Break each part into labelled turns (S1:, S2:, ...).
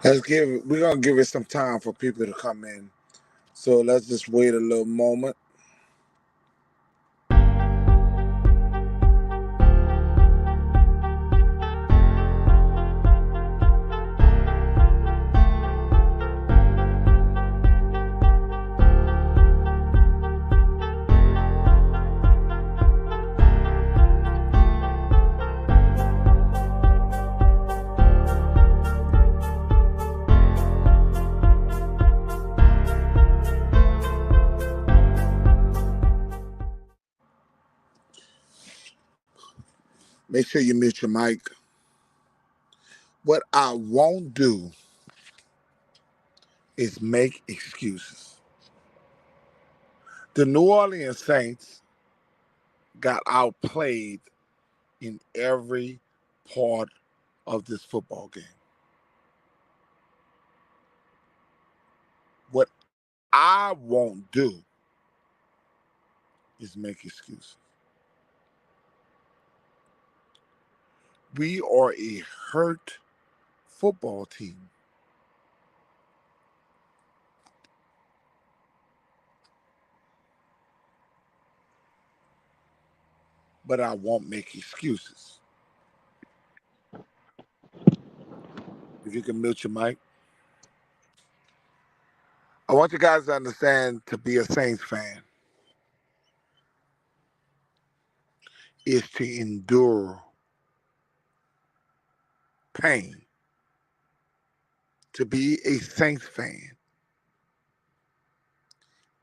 S1: We're gonna give it some time for people to come in. So let's just wait a little moment. Make sure you mute your mic. What I won't do is make excuses. The New Orleans Saints got outplayed in every part of this football game. What I won't do is make excuses. We are a hurt football team. But I won't make excuses. If you can mute your mic. I want you guys to understand, to be a Saints fan is to endure pain. To be a Saints fan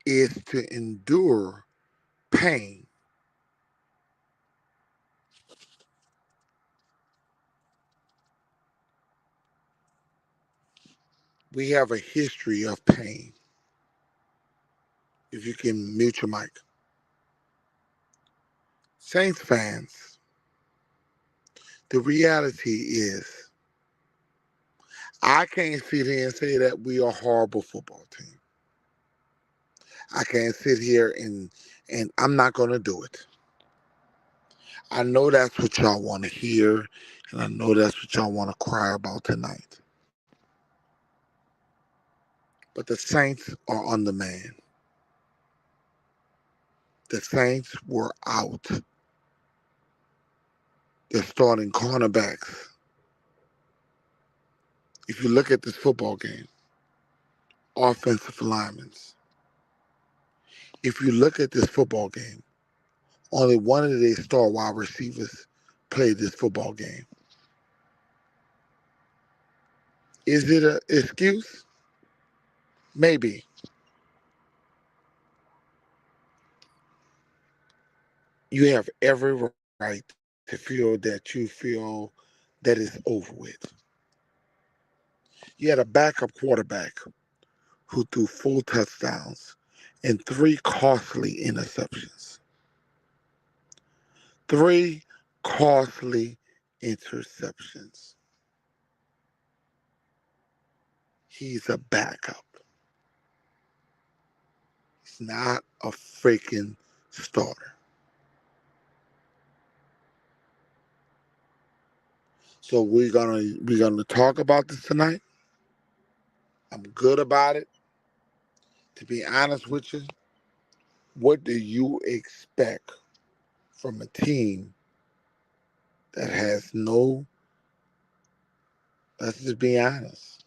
S1: is to endure pain. We have a history of pain. If you can mute your mic. Saints fans, the reality is, I can't sit here and say that we are a horrible football team. I can't sit here and I'm not going to do it. I know that's what y'all want to hear, and I know that's what y'all want to cry about tonight. But the Saints are on the man. The Saints were out. They're starting cornerbacks. If you look at this football game, offensive linemen. If you look at this football game, only one of their star wide receivers played this football game. Is it an excuse? Maybe. You have every right to feel that it's over with. You had a backup quarterback who threw 4 touchdowns and 3 costly interceptions. 3 costly interceptions. He's a backup. He's not a freaking starter. So we're gonna talk about this tonight. I'm good about it. To be honest with you, what do you expect from a team that has no, let's just be honest.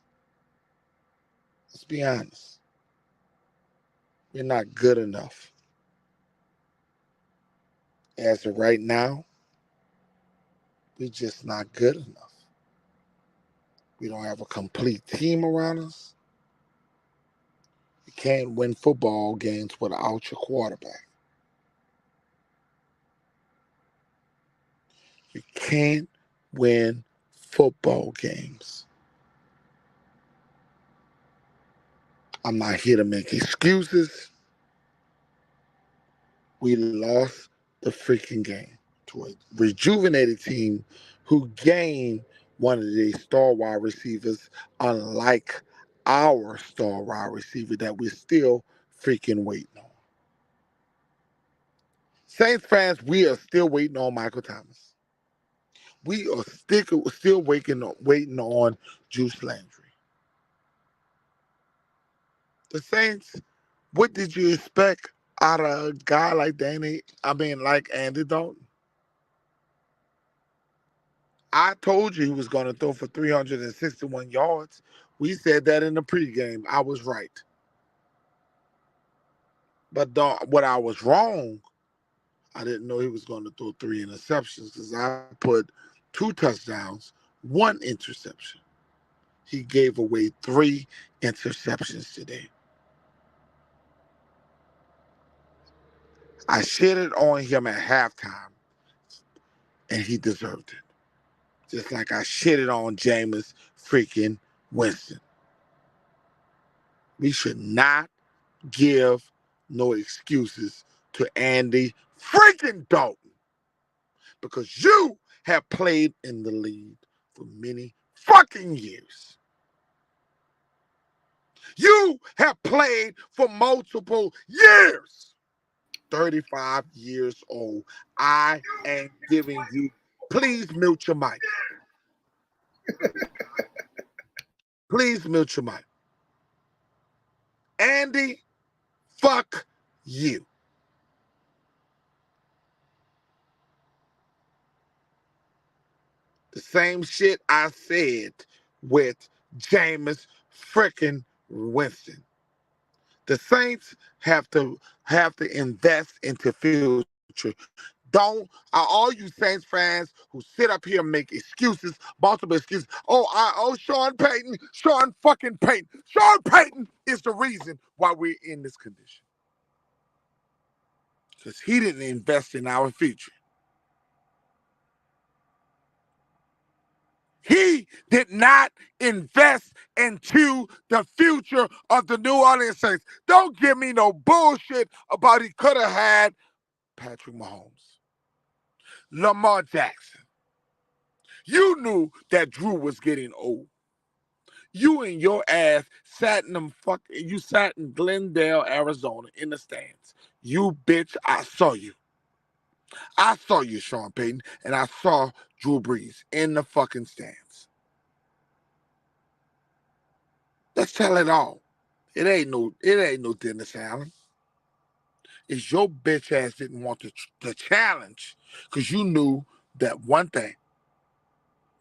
S1: Let's be honest. We're not good enough. As of right now, we're just not good enough. We don't have a complete team around us. You can't win football games without your quarterback. You can't win football games. I'm not here to make excuses. We lost the freaking game to a rejuvenated team who gained one of their star wide receivers, unlike our star wide receiver that we're still freaking waiting on. Saints fans, we are still waiting on Michael Thomas. We are still waiting on Juice Landry. The Saints, what did you expect out of a guy like like Andy Dalton? I told you he was going to throw for 361 yards. We said that in the pregame. I was right. But what I was wrong, I didn't know he was going to throw 3 interceptions because I put 2 touchdowns, 1 interception. He gave away 3 interceptions today. I shitted on him at halftime, and he deserved it. Just like I shitted on Jameis freaking Winston. We should not give no excuses to Andy freaking Dalton because you have played in the league for many fucking years. You have played for multiple years. 35 years old. I am giving you, please mute your mic. Please mute your mic. Andy, fuck you. The same shit I said with Jameis freaking Winston. The Saints have to invest into future. All you Saints fans who sit up here and make excuses, multiple excuses. Sean fucking Payton. Sean Payton is the reason why we're in this condition. Because he didn't invest in our future. He did not invest into the future of the New Orleans Saints. Don't give me no bullshit about he could have had Patrick Mahomes, Lamar Jackson. You knew that Drew was getting old. You and your ass you sat in Glendale, Arizona in the stands. You bitch, I saw you. I saw you, Sean Payton, and I saw Drew Brees in the fucking stands. Let's tell it all. It ain't no Dennis Allen. It's your bitch ass didn't want the challenge because you knew that one thing.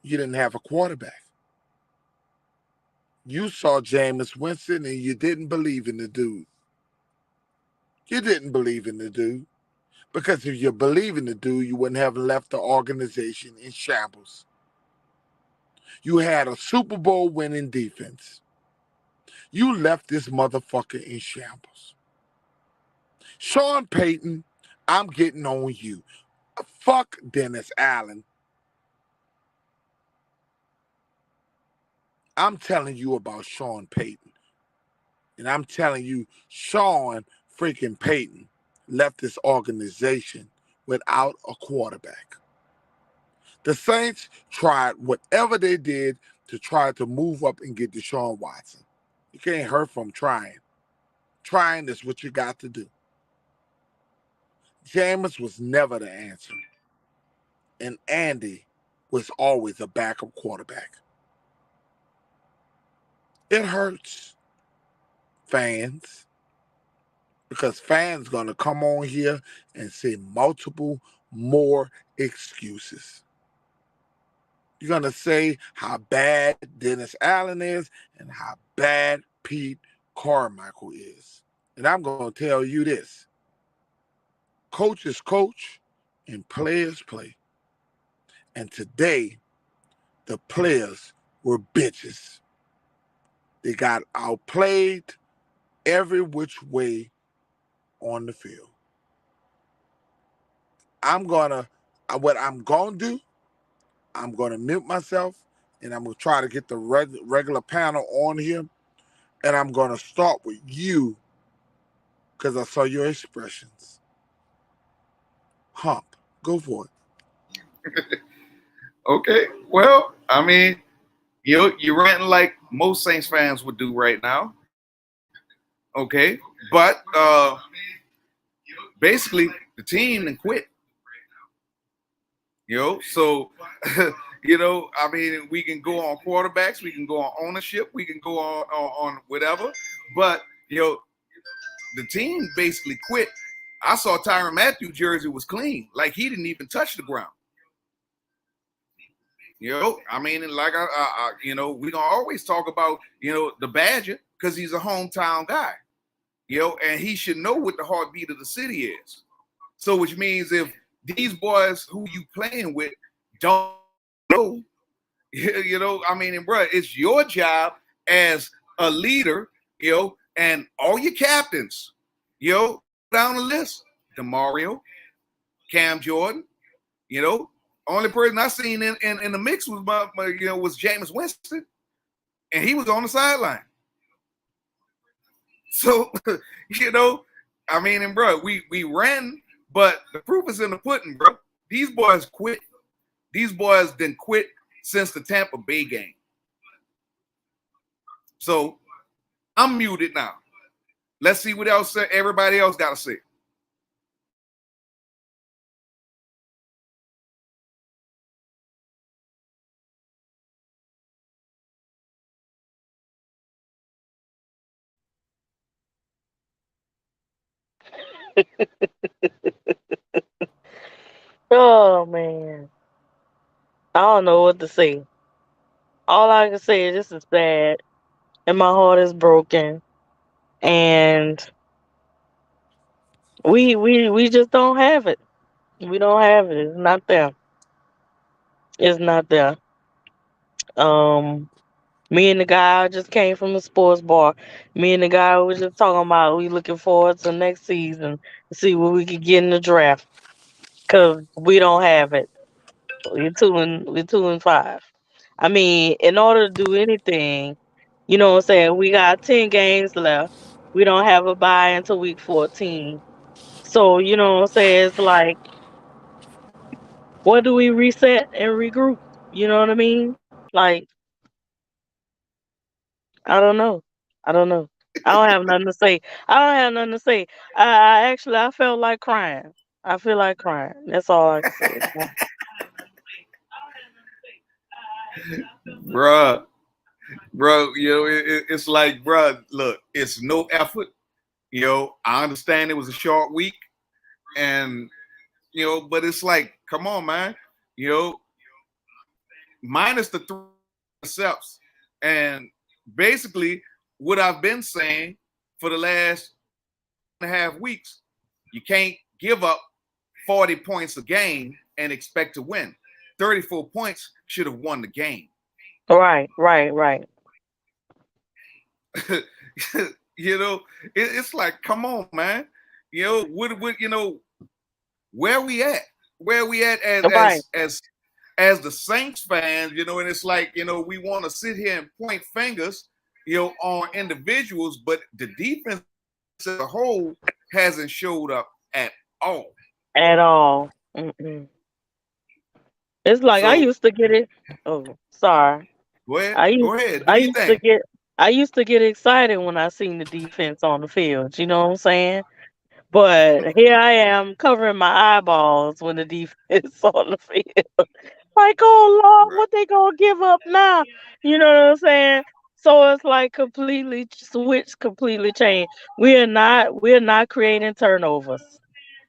S1: You didn't have a quarterback. You saw Jameis Winston and you didn't believe in the dude. You didn't believe in the dude. Because if you believe in the dude, you wouldn't have left the organization in shambles. You had a Super Bowl winning defense. You left this motherfucker in shambles. Sean Payton, I'm getting on you. Fuck Dennis Allen. I'm telling you about Sean Payton. And I'm telling you, Sean freaking Payton left this organization without a quarterback. The Saints tried whatever they did to try to move up and get Deshaun Watson. You can't hurt from trying. Trying is what you got to do. Jameis was never the answer. And Andy was always a backup quarterback. It hurts fans because fans going to come on here and say multiple more excuses. You're going to say how bad Dennis Allen is and how bad Pete Carmichael is. And I'm going to tell you this. Coaches coach and players play. And today, the players were bitches. They got outplayed every which way on the field. What I'm going to do, I'm going to mute myself and I'm going to try to get the regular panel on here. And I'm going to start with you because I saw your expressions. Hump, go for it.
S2: Okay, well, I mean, you're ranting like most Saints fans would do right now. Okay, but basically the team then quit. So I mean, we can go on quarterbacks, we can go on ownership, we can go on whatever, but you know, the team basically quit. I saw Tyrann Mathieu jersey was clean, like he didn't even touch the ground. You know, I mean, like you know, we gonna always talk about, you know, the Badger because he's a hometown guy, you know, and he should know what the heartbeat of the city is. So, which means if these boys who you playing with don't know, you know, I mean, and bro, it's your job as a leader, you know, and all your captains, you know, down the list, DeMario, Cam Jordan, you know, only person I seen in the mix was you know, was Jameis Winston, and he was on the sideline. So, you know, I mean, and bro, we ran, but the proof is in the pudding, bro. These boys quit. These boys didn't quit since the Tampa Bay game. So I'm muted now. Let's see what else everybody else got to say.
S3: Oh man, I don't know what to say. All I can say is this is bad, and my heart is broken, and we just don't have it. We don't have it. It's not there. It's not there. Um, Me and the guy just came from the sports bar. Me and the guy was just talking about we looking forward to next season to see what we could get in the draft because we don't have it. We're 2-5. I mean, in order to do anything, you know what I'm saying? We got 10 games left. We don't have a bye until week 14. So, you know what I'm saying? It's like, what do we reset and regroup? You know what I mean? Like, I don't know. I don't know. I don't have nothing to say. I don't have nothing to say. I felt like crying. I feel like crying. That's all I can say.
S2: Bruh, bro, you know, it's like, bruh, look, it's no effort. You know, I understand it was a short week, and you know, but it's like, come on, man. You know, minus the three steps. And basically, what I've been saying for the last and a half weeks, you can't give up 40 points a game and expect to win. 34 points should have won the game.
S3: Right, right, right.
S2: You know, it's like, come on, man. You know, what you know, where we at? Where we at
S3: Right.
S2: as the Saints fans, you know, and it's like, you know, we want to sit here and point fingers, you know, on individuals, but the defense as a whole hasn't showed up at all.
S3: At all. Mm-mm. It's like I
S2: So
S3: used to get it. Oh, sorry.
S2: go ahead,
S3: I used
S2: go ahead, do
S3: I
S2: your
S3: used to
S2: thing.
S3: get I used to get excited when I seen the defense on the field. You know what I'm saying? But here I am covering my eyeballs when the defense on the field. Like, oh Lord,
S2: Right.
S3: what they gonna give up now? You know what I'm saying? So it's like completely switch, completely changed. We're not creating turnovers.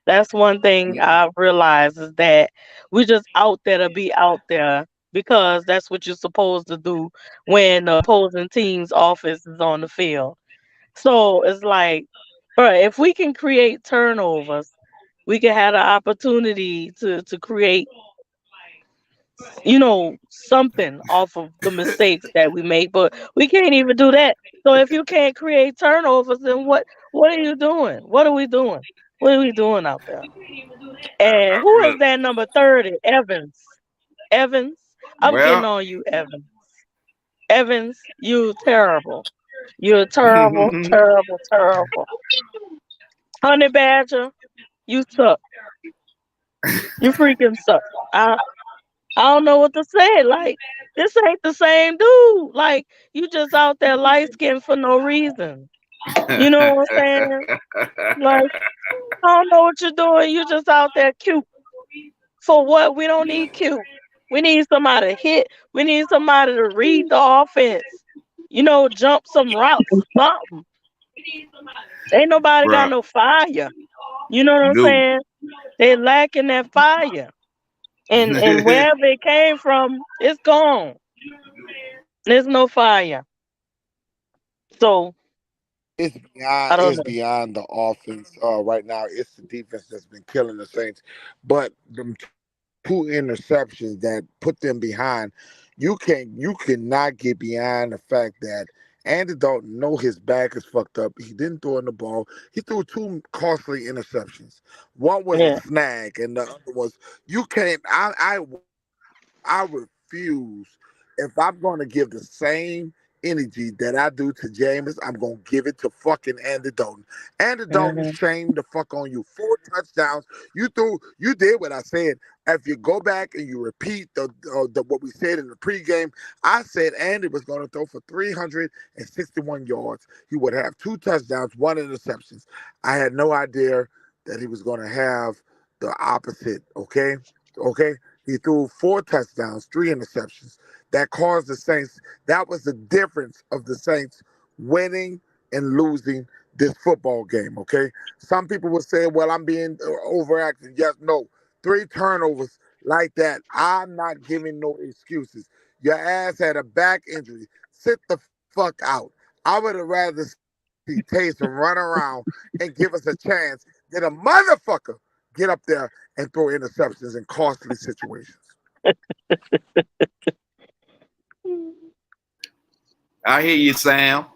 S3: That's one thing
S2: Mm-mm.
S3: I've realized is that we just out there to be out there because that's what you're supposed to do when the opposing team's offense is on the field. So it's like, bro, if we can create turnovers, we can have the opportunity to create, something off of the mistakes that we make. But we can't even do that. So if you can't create turnovers, then what are you doing? What are we doing? What are we doing out there? And who is
S2: Look,
S3: that number 30? Evans. Evans. I'm getting
S2: well,
S3: on you, Evans. Evans, you terrible. You're terrible, terrible, terrible. Honey Badger, you suck. You freaking suck. I I don't know what to say. Like, this ain't the same dude. Like, you just out there light skinned for no reason. You know what I'm saying? Like, I don't know what you're doing. You just out there cute. For what? We don't need cute. We need somebody to hit. We need somebody to read the offense. Jump some routes, something. Ain't nobody got
S2: Bruh.
S3: no fire. You know what I'm
S2: No.
S3: saying? They lacking that fire. And wherever it came from, it's gone. There's no fire. So I don't
S1: it's
S3: know.
S1: beyond the offense right now. It's the defense that's been killing the Saints. But them two interceptions that put them behind, you cannot get behind the fact that Andy Dalton know his back is fucked up. He didn't throw in the ball. He threw two costly interceptions. One was a
S3: Yeah.
S1: snag, and the other was you can't. I refuse. If I'm going to give the same energy that I do to Jameis, I'm going to give it to fucking Andy Dalton. Andy Dalton,
S3: Hmm.
S1: shame the fuck on you. 4 touchdowns. You did what I said. If you go back and you repeat the what we said in the pregame, I said Andy was going to throw for 361 yards. He would have 2 touchdowns, 1 interceptions. I had no idea that he was going to have the opposite. Okay, okay. He threw 4 touchdowns, 3 interceptions. That caused the Saints. That was the difference of the Saints winning and losing this football game. Okay. Some people will say, "Well, I'm being overacting." Yes, no. 3 turnovers like that. I'm not giving no excuses. Your ass had a back injury. Sit the fuck out. I would have rather see Taysom run around and give us a chance than a motherfucker get up there and throw interceptions in costly situations.
S2: I hear you, Sam.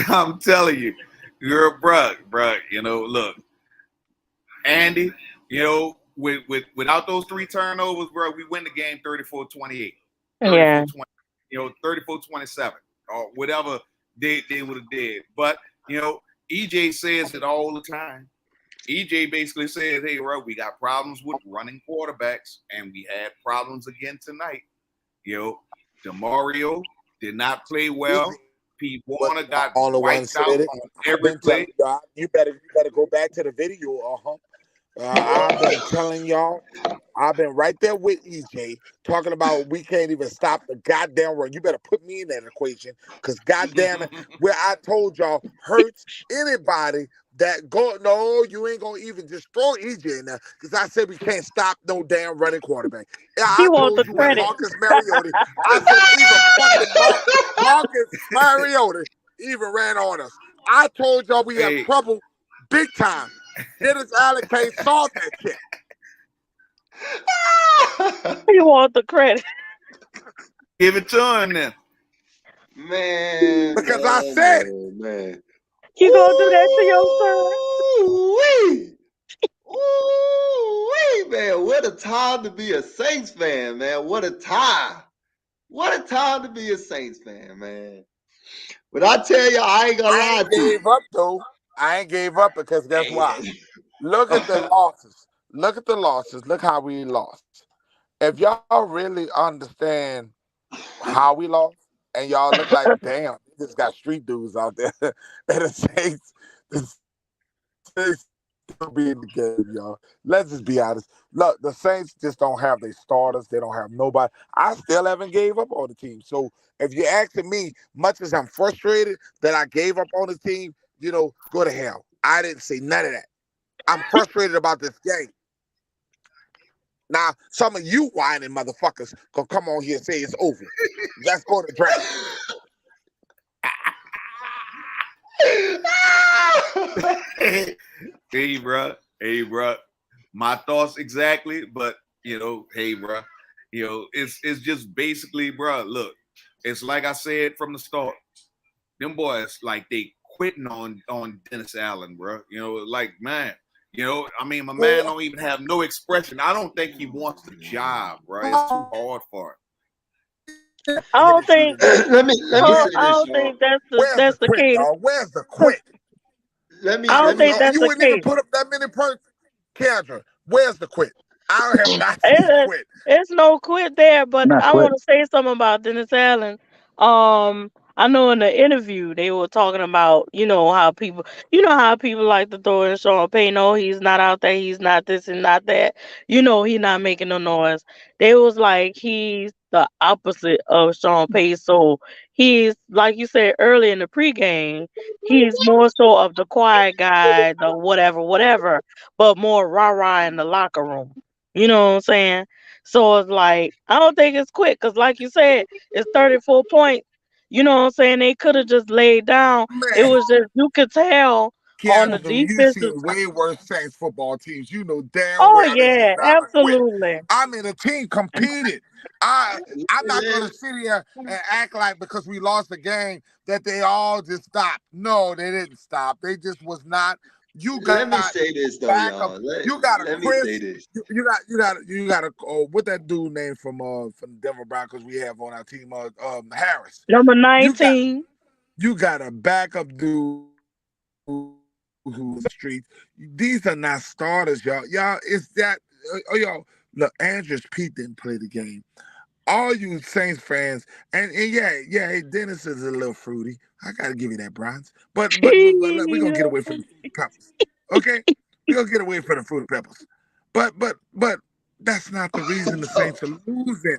S2: I'm telling you, you're bruh. Look, Andy. Without those 3 turnovers, bro, we win the game 34-28,
S3: Yeah.
S2: 34-20, 34-27, or whatever they would have did. But EJ says it all the time. EJ basically says, "Hey, bro, we got problems with running quarterbacks, and we had problems again tonight." DeMario did not play well.
S1: EJ
S2: Pete
S1: was
S2: Warner
S1: the
S2: got
S1: only one
S2: wiped out
S1: said it.
S2: on
S1: I've
S2: every
S1: been telling
S2: play.
S1: y'all, you better go back to the video. I've been telling y'all. I've been right there with EJ talking about we can't even stop the goddamn run. You better put me in that equation because goddamn it, where I told y'all hurts anybody that go. No, you ain't gonna even just throw EJ in there because I said we can't stop no damn running quarterback. Yeah,
S3: He
S1: I
S3: want the
S1: told you when
S3: credit.
S1: Marcus Mariota. I said even fucking Marcus Mariota even ran on us. I told y'all we have
S2: Hey,
S1: trouble big time. Dennis Allen can't solve that shit.
S3: He want the credit.
S2: give it to him then.
S4: Man,
S1: Because I
S4: man,
S1: said it.
S4: man, man.
S3: You gonna do that to your son?
S4: Ooh-wee. Ooh-wee, man. What a time to be a Saints fan, man. What a time. What a time to be a Saints fan, man. But I tell you, I ain't gonna
S1: I
S4: lie
S1: ain't
S4: to
S1: gave up though. I ain't gave up because guess why?
S4: you.
S1: Look at the losses. Look at the losses. Look how we lost. If y'all really understand how we lost, and y'all look like, damn, we just got street dudes out there. And the Saints still be in the game, y'all. Let's just be honest. Look, the Saints just don't have their starters. They don't have nobody. I still haven't gave up on the team. So if you're asking me, much as I'm frustrated that I gave up on the team, go to hell. I didn't say none of that. I'm frustrated about this game. Now, some of you whining motherfuckers gonna come on here and say it's over. Let's go to the draft.
S2: Hey, bro. Hey, bro. My thoughts exactly, but hey, bro. It's just basically, bro. Look, it's like I said from the start. Them boys, like they quitting on Dennis Allen, bro. Like man. I mean, my man don't even have no expression. I don't think he wants the job, bro. It's too hard for him.
S3: I don't think.
S4: let me
S1: Where,
S4: say
S3: I
S4: this,
S3: don't
S4: y'all.
S3: think that's the
S1: where's the
S3: that's the
S1: quit,
S3: case.
S1: dog? Where's the quit?
S3: I don't
S4: Let me
S3: think that's
S1: You
S3: the
S1: wouldn't even
S3: case.
S1: put up that many points. Kendra, where's the quit? I have not seen
S3: It,
S1: quit.
S3: it's no quit there, but
S5: Not
S3: I
S5: quit.
S3: want to say something about Dennis Allen. Um, I know in the interview they were talking about, how people like to throw in Sean Payne. No, he's not out there. He's not this and not that. He's not making no noise. They was like he's the opposite of Sean Payne. So he's like you said earlier in the pregame, he's more so of the quiet guy, the whatever, whatever, but more rah rah in the locker room. You know what I'm saying? So it's like I don't think it's quick because, like you said, it's 34 points. You know what I'm saying? They could have just laid down. It
S1: Man,
S3: was just you could tell on the
S1: Kiana, you've
S3: defensive.
S1: seen way worse Saints football teams. You know damn
S3: Oh
S1: well this is
S3: yeah,
S1: not a quit.
S3: absolutely.
S1: I mean, the team competed. I'm not going
S4: Listen,
S1: to sit here and act like because we lost the game that they all just stopped. No, they didn't stop. They just was not. You
S4: let
S1: got
S4: me say this though,
S1: backup.
S4: y'all.
S1: You got a
S4: Let me say
S1: Chris.
S4: this.
S1: You got a what that dude name from Denver Broncos we have on our team, Harris.
S3: Number
S1: You got
S3: 19.
S1: you got a backup dude who's on the street. These are not starters, y'all. Y'all, it's that. Y'all, look, Andrews Pete didn't play the game. All you Saints fans, and yeah, hey, Dennis is a little fruity. I gotta give you that, Bronze. But look, we're gonna get away from the fruity peppers. Okay, we're gonna get away from the fruity peppers. But that's not the reason the
S4: So,
S1: Saints are losing.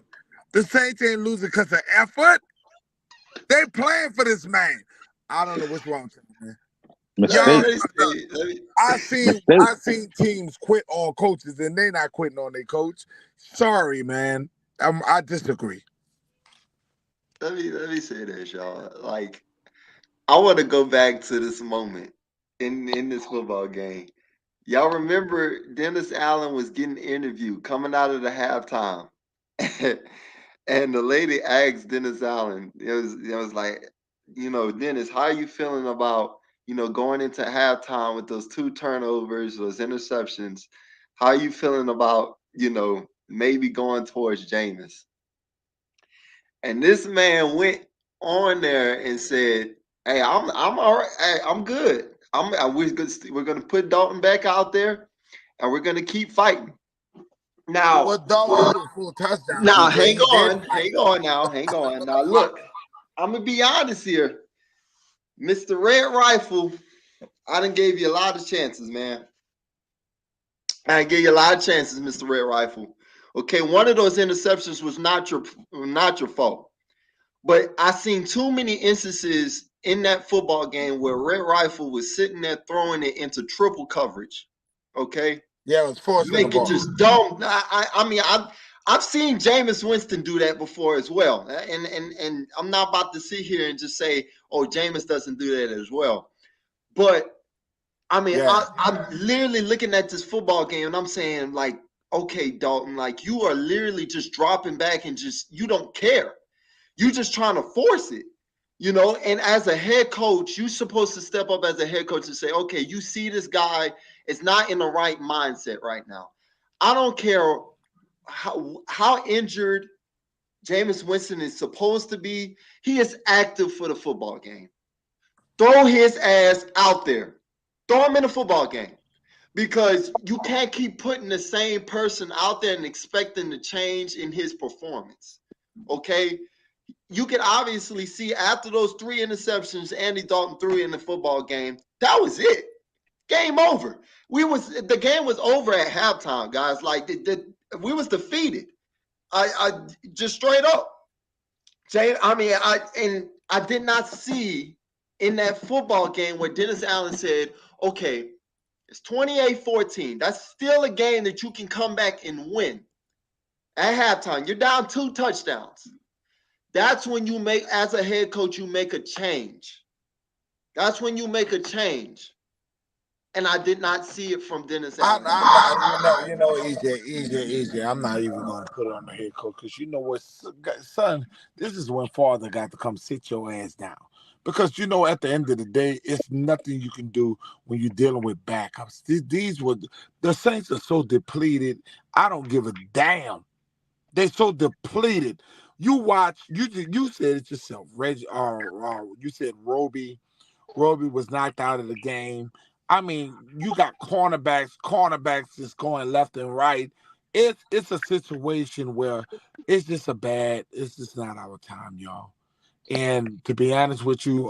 S1: The Saints ain't losing because of effort. They playing for this man. I don't know what's wrong with you, man.
S4: let
S1: Y'all,
S4: me
S5: Mistakes.
S1: look,
S4: say, let me,
S1: I
S5: Mistakes.
S1: seen teams quit on coaches and they not quitting on their coach. Sorry, man. I disagree.
S4: let me say this, y'all. Like, I want to go back to this moment in this football game. Y'all remember Dennis Allen was getting interviewed coming out of the halftime, and the lady asked Dennis Allen, it was like, Dennis, how are you feeling about going into halftime with those two turnovers, those interceptions? How are you feeling about maybe going towards Jameis? And this man went on there and said, "Hey, I'm all right. Hey, I'm good. We're gonna put Dalton back out there, and we're gonna keep fighting."
S1: Well,
S4: Now,
S1: Dalton threw a full touchdown,
S4: now,
S1: DJ. He did fight.
S4: hang on now, hang on now. Look, I'm gonna be honest here, Mister Red Rifle. I done gave you a lot of chances, man. I gave you a lot of chances, Mister Red Rifle. Okay, one of those interceptions was not your fault. But I seen too many instances in that football game where Red Rifle was sitting there throwing it into triple coverage. Okay,
S1: Yeah, it was forcing the
S4: make it
S1: ball.
S4: just dumb. I've seen Jameis Winston do that before as well, and I'm not about to sit here and just say, oh, Jameis doesn't do that as well. But
S1: Yeah.
S4: I'm literally looking at this football game and I'm saying, like, okay, Dalton, like you are literally just dropping back and just you don't care. You just trying to force it, And as a head coach, you're supposed to step up as a head coach and say, okay, you see this guy is not in the right mindset right now. I don't care how injured Jameis Winston is supposed to be. He is active for the football game. Throw his ass out there. Throw him in the football game. Because you can't keep putting the same person out there and expecting to change in his performance. Okay? You can obviously see after those three interceptions Andy Dalton threw in the football game, that was it. Game over. The game was over at halftime, guys. Like we was defeated. I just straight up. I did not see in that football game where Dennis Allen said, okay, it's 28-14. That's still a game that you can come back and win. At halftime, you're down 2 touchdowns. That's when you make, as a head coach, you make a change. That's when you make a change. And I did not see it from Dennis Allen.
S1: I'm not, EJ. I'm not even gonna put it on the head coach because you know what, son. This is when father got to come sit your ass down because at the end of the day, it's nothing you can do when you're dealing with backups. These were the Saints are so depleted. I don't give a damn. They so depleted. You watch. You said it yourself, Reggie. You said Roby. Roby was knocked out of the game. I mean, you got cornerbacks just going left and right. It's a situation where it's just not our time, y'all. And to be honest with you,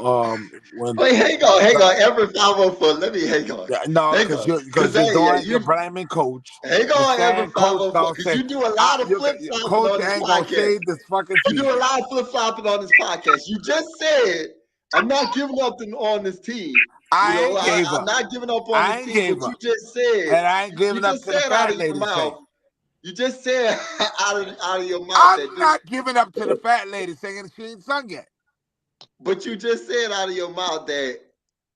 S1: when
S4: Wait, hang on. Every 504. Let me hang on.
S1: no,
S4: Hang on.
S1: because you're doing you're blaming coach.
S4: Hang
S1: You're
S4: on, every
S1: saying coach
S4: 504.
S1: gonna
S4: Because
S1: say
S4: you do a lot of flip flopping
S1: coach
S4: on this
S1: ain't gonna
S4: podcast.
S1: save this fucking
S4: You do a
S1: season.
S4: lot of flip flopping on this podcast. You just said, I'm not giving up on this team.
S1: I ain't gave
S4: I'm
S1: up.
S4: not giving up on
S1: I
S4: this
S1: ain't
S4: team,
S1: gave
S4: but you
S1: up,
S4: just said,
S1: and I ain't giving up to the
S4: out
S1: fat
S4: of your
S1: lady
S4: mouth.
S1: saying.
S4: You just said out of your mouth that
S1: I'm not giving up to the fat lady saying she ain't sung yet.
S4: but you just said out of your mouth that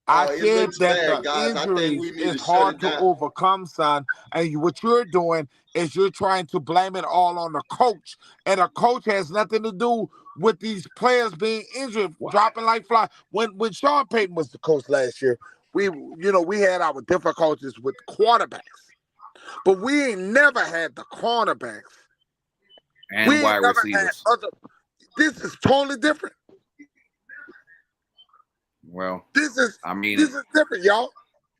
S1: I
S4: it
S1: said
S4: looks
S1: that the
S4: bad, guys. I think we
S1: injuries
S4: need
S1: is
S4: to shut
S1: hard
S4: it
S1: to
S4: down.
S1: overcome, son. And what you're doing is you're trying to blame it all on the coach. And a coach has nothing to do with these players being injured, dropping like flies. When Sean Payton was the coach last year, we had our difficulties with quarterbacks. But we ain't never had the cornerbacks.
S2: And
S1: We
S2: wide
S1: ain't never
S2: receivers.
S1: had other. This is totally different.
S2: Well,
S1: This is
S2: this
S1: is different, y'all.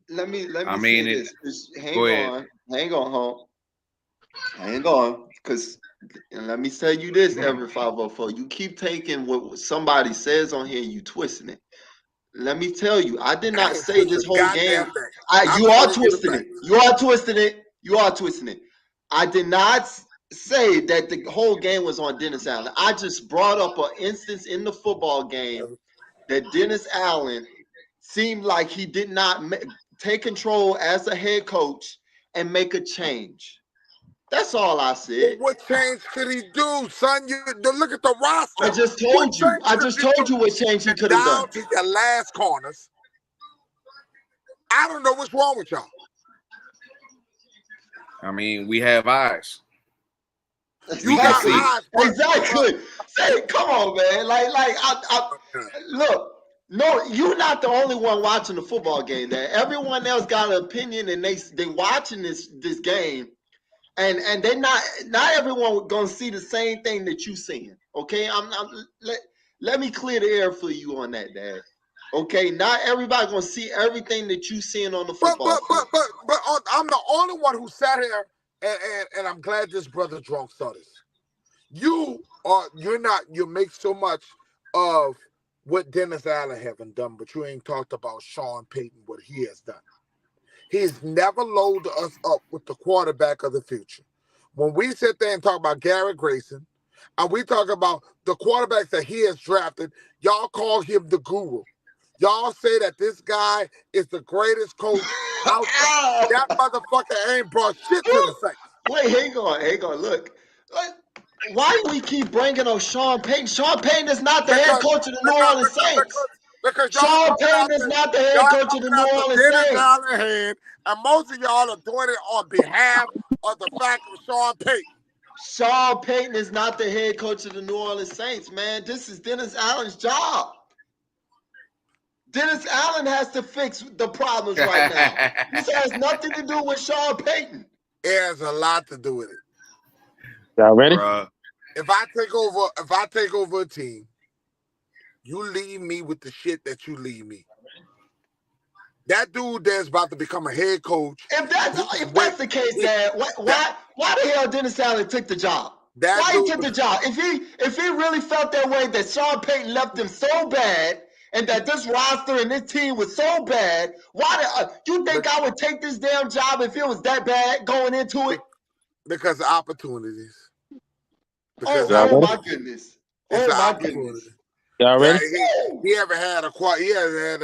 S4: Let me say this. Hang on, because let me tell you this. Every 504, you keep taking what somebody says on here, you twisting it. Let me tell you, I did not say this whole game. You are twisting it. You are twisting it. You are twisting it. I did not say that the whole game was on Dennis Allen. I just brought up an instance in the football game that Dennis Allen seemed like he did not take control as a head coach and make a change. That's all I said.
S1: Well, what change could he do, son? Look at the roster.
S4: I just told you. I just told you what change he could have done.
S1: Down to your last corners. I don't know what's wrong with y'all.
S2: I mean, we have eyes.
S4: You got eyes. Exactly. Say, come on, man. Look. No, you're not the only one watching the football game. There, everyone else got an opinion, and they watching this game, and they not everyone gonna see the same thing that you seeing. Okay, let me clear the air for you on that, Dad. Okay, not everybody gonna see everything that you seeing on the football field.
S1: But I'm the only one who sat here, and I'm glad this brother drunk saw this. You make so much of what Dennis Allen haven't done, but you ain't talked about Sean Payton, what he has done. He's never loaded us up with the quarterback of the future. When we sit there and talk about Garrett Grayson, and we talk about the quarterbacks that he has drafted, y'all call him the guru. Y'all say that this guy is the greatest coach out there. That motherfucker ain't brought shit to the Saints.
S4: Wait, hang on. Look. Why do we keep bringing up Sean Payton? Sean Payton is not the head coach of the New Orleans Saints.
S1: Because
S4: Sean Payton is not the head coach of the New Orleans Saints.
S1: Head, and most of y'all are doing it on behalf of the fact of Sean Payton.
S4: Sean Payton is not the head coach of the New Orleans Saints, man. This is Dennis Allen's job. Dennis Allen has to fix the problems right now. This has nothing to do with Sean Payton.
S1: It has a lot to do with it.
S5: Y'all ready?
S1: If I take over a team, you leave me with the shit that you leave me. That dude that's about to become a head coach.
S4: If that's the case, Dad, why the hell Dennis Allen took the job? Why he took the job? If he really felt that way, that Sean Payton left him so bad, and that this roster and this team was so bad, you think I would take this damn job if it was that bad going into it?
S1: Because of opportunities.
S4: Oh my goodness! Oh my goodness!
S5: Y'all ready?
S1: He hasn't had a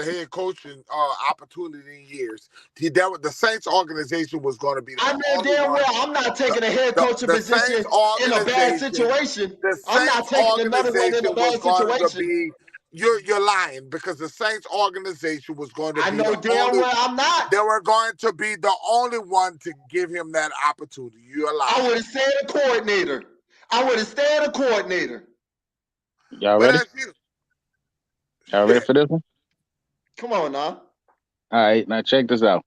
S1: head coaching opportunity in years. The Saints organization was going to be.
S4: I know damn well I'm not taking a head coaching position in a bad situation. I'm not taking another one in a bad situation.
S1: You're lying, because the Saints organization was going to be.
S4: I know damn well I'm not.
S1: They were going to be the only one to give him that opportunity. You're lying.
S4: I would have stayed a coordinator.
S5: Y'all ready? Y'all ready for this one?
S4: Come on now.
S5: All right, now check this out.